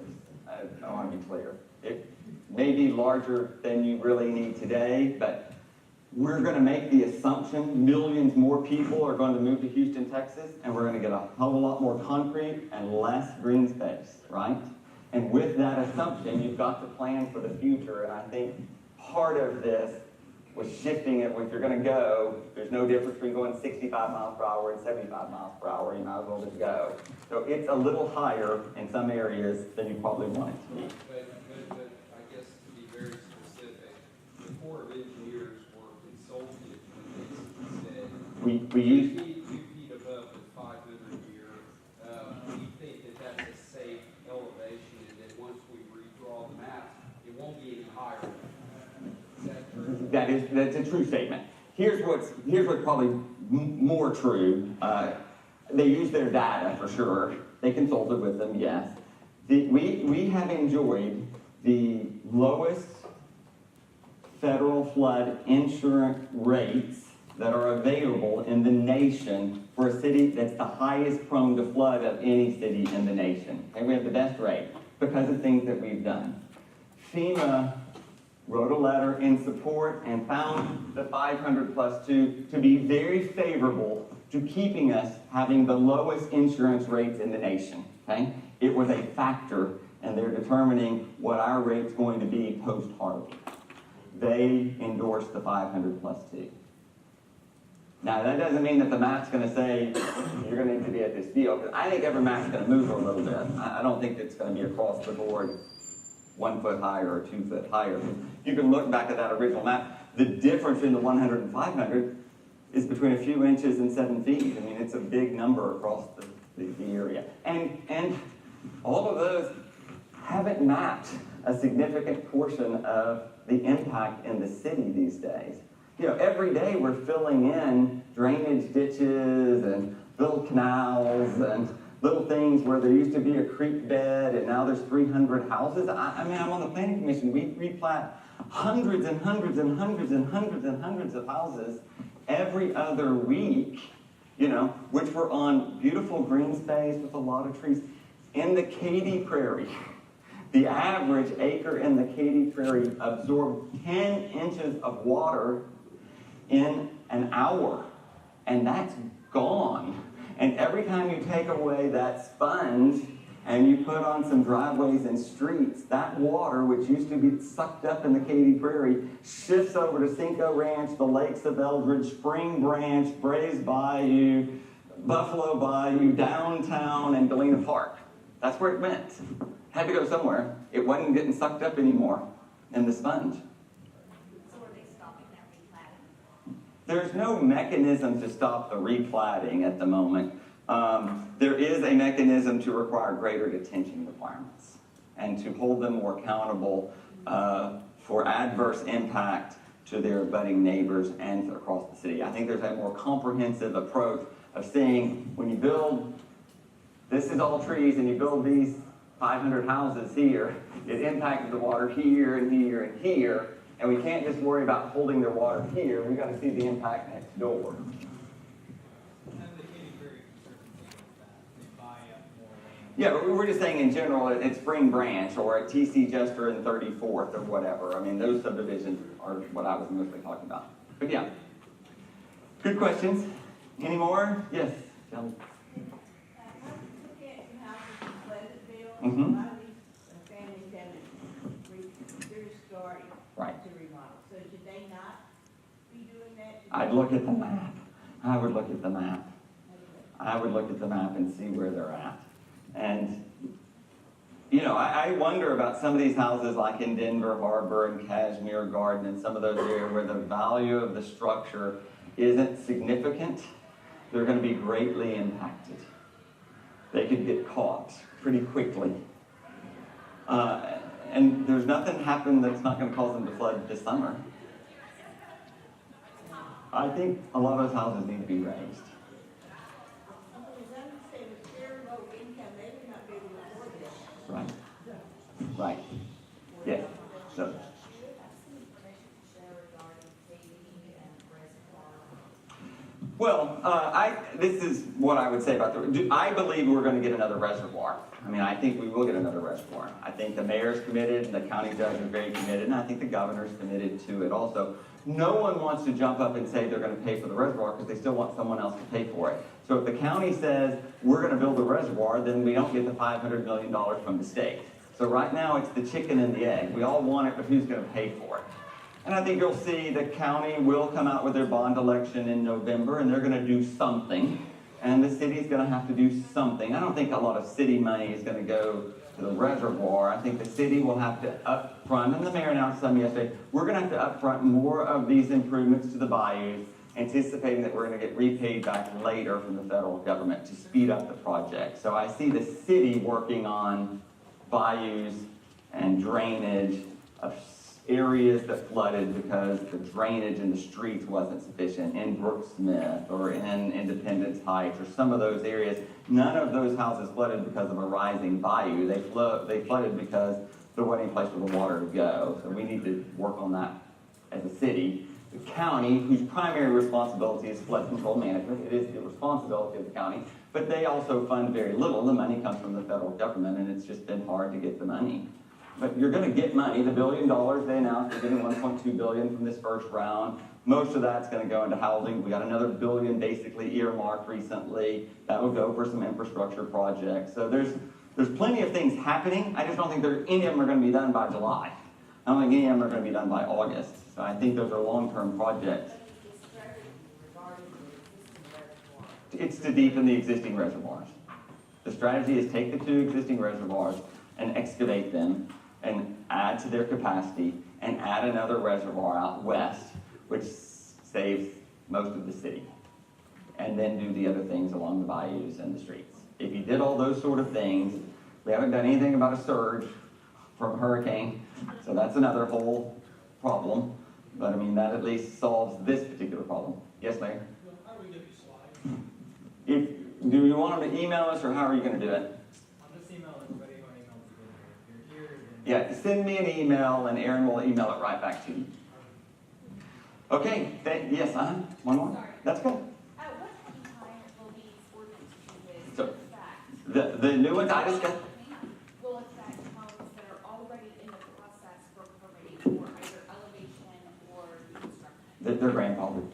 I want to be clear. It may be larger than you really need today, but we're going to make the assumption millions more people are going to move to Houston, Texas, and we're going to get a hell of a lot more concrete and less green space, right? And with that assumption, you've got to plan for the future, and I think part of this was shifting it. If you're going to go, there's no difference between going 65 miles per hour and 75 miles per hour. You might as well just go. So it's a little higher in some areas than you probably want it to be. But I guess to be very specific, the Corps of Engineers were consulted when they said, We use 2 feet above the 500 year, we think that that's a safe elevation, and that once we redraw the maps, it won't be any higher. Is that true? that's a true statement. Here's what's probably more true. They use their data for sure. They consulted with them, yes. We have enjoyed the lowest federal flood insurance rates that are available in the nation for a city that's the highest prone to flood of any city in the nation. Okay, we have the best rate because of things that we've done. FEMA wrote a letter in support and found the 500 plus 2 to be very favorable to keeping us having the lowest insurance rates in the nation. Okay? It was a factor, and they're determining what our rate's going to be post-Harvey. They endorsed the 500 plus 2. Now, that doesn't mean that the map's going to say you're going to need to be at this deal, because I think every map's going to move a little bit. I don't think it's going to be across the board 1 foot higher or 2 foot higher. You can look back at that original map. The difference in the 100 and 500 is between a few inches and 7 feet. I mean, it's a big number across the area. And all of those haven't mapped a significant portion of the impact in the city these days. You know, every day we're filling in drainage ditches and little canals and little things where there used to be a creek bed and now there's 300 houses. I mean, I'm on the planning commission. We replat hundreds and hundreds and hundreds and hundreds and hundreds of houses every other week, you know, which were on beautiful green space with a lot of trees. In the Katy Prairie, the average acre in the Katy Prairie absorbed 10 inches of water in an hour, and that's gone. And every time you take away that sponge and you put on some driveways and streets, that water, which used to be sucked up in the Katy Prairie, shifts over to Cinco Ranch, the Lakes of Eldridge, Spring Branch, Brays Bayou, Buffalo Bayou, downtown, and Galena Park. That's where it went. Had to go somewhere. It wasn't getting sucked up anymore in the sponge. So are they stopping that replatting? There's no mechanism to stop the replatting at the moment. There is a mechanism to require greater detention requirements and to hold them more accountable for adverse impact to their abutting neighbors and across the city. I think there's a more comprehensive approach of saying, when you build, this is all trees, and you build these 500 houses here, it impacted the water here and here and here, and we can't just worry about holding their water here, we gotta see the impact next door. And they can be very conservative with that. They buy up more land. Yeah, but we're just saying in general, at Spring Branch or at TC Jester and 34th or whatever. I mean, those subdivisions are what I was mostly talking about. But yeah, good questions. Any more? Yes, Kelly. Mhm. A lot of these families they're starting Right. to remodel, so should they not be doing that? I'd look at the map. I would look at the map. I would look at the map and see where they're at. And, you know, I wonder about some of these houses like in Denver Harbor and Cashmere Garden and some of those areas where the value of the structure isn't significant. They're going to be greatly impacted. They could get caught pretty quickly. And there's nothing happened that's not going to cause them to flood this summer. I think a lot of those houses need to be raised. Right. Right. Yeah. So. Well, this is what I would say about I believe we're going to get another reservoir. I mean, I think we will get another reservoir. I think the mayor's committed, and the county judge is very committed, and I think the governor's committed to it also. No one wants to jump up and say they're going to pay for the reservoir because they still want someone else to pay for it. So if the county says we're going to build a reservoir, then we don't get the $500 million from the state. So right now it's the chicken and the egg. We all want it, but who's going to pay for it? And I think you'll see the county will come out with their bond election in November, and they're going to do something. And the city's going to have to do something. I don't think a lot of city money is going to go to the reservoir. I think the city will have to upfront, and the mayor announced some yesterday, we're going to have to upfront more of these improvements to the bayous, anticipating that we're going to get repaid back later from the federal government to speed up the project. So I see the city working on bayous and drainage of areas that flooded because the drainage in the streets wasn't sufficient, in Brooksmith or in Independence Heights or some of those areas. None of those houses flooded because of a rising bayou. They flooded because there wasn't any place for the water to go. So we need to work on that as a city. The county, whose primary responsibility is flood control management, it is the responsibility of the county, but they also fund very little. The money comes from the federal government, and it's just been hard to get the money. But you're going to get money. The $1 billion they announced, they're getting $1.2 billion from this first round. Most of that's going to go into housing. We got another $1 billion basically earmarked recently. That will go for some infrastructure projects. So there's plenty of things happening. I just don't think any of them are going to be done by July. I don't think any of them are going to be done by August. So I think those are long-term projects. It's to deepen the existing reservoirs. The strategy is take the 2 existing reservoirs and excavate them and add to their capacity and add another reservoir out west, which saves most of the city. And then do the other things along the bayous and the streets. If you did all those sort of things, we haven't done anything about a surge from a hurricane, so that's another whole problem. But I mean, that at least solves this particular problem. Yes, Mayor? How do we get these slides? Do you want them to email us, or how are you going to do it? I'll just email everybody who I emailed to if you're here. Yeah, send me an email, and Aaron will email it right back to you. Okay, yes, one more? Sorry. That's good. At what point in time will these ordinances So, affect? The new ones I discussed, Will affect homes that are already in the process for permitting for either elevation or construction? they're grandfathered.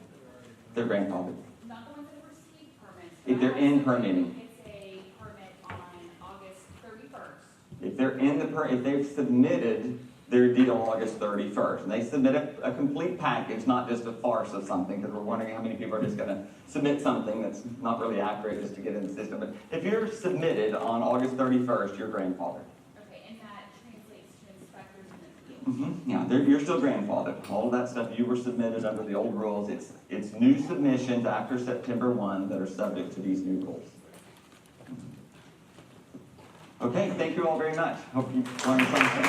They're grandfathered. Not the ones that have received permits. If they're in permitting. It's a permit on August 31st. If they've submitted their deal August 31st, and they submit a complete package, not just a farce of something, because we're wondering how many people are just going to submit something that's not really accurate just to get in the system. But if you're submitted on August 31st, you're grandfathered. Okay, and that translates to inspectors and appeals. Yeah, you're still grandfathered. All of that stuff, you were submitted under the old rules. It's new submissions after September 1 that are subject to these new rules. Okay, thank you all very much. Hope you learned something.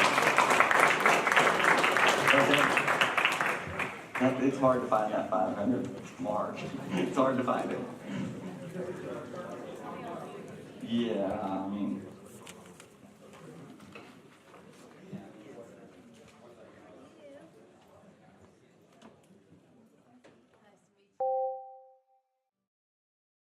It's hard to find that 500 mark. It's hard to find it. Yeah, I mean,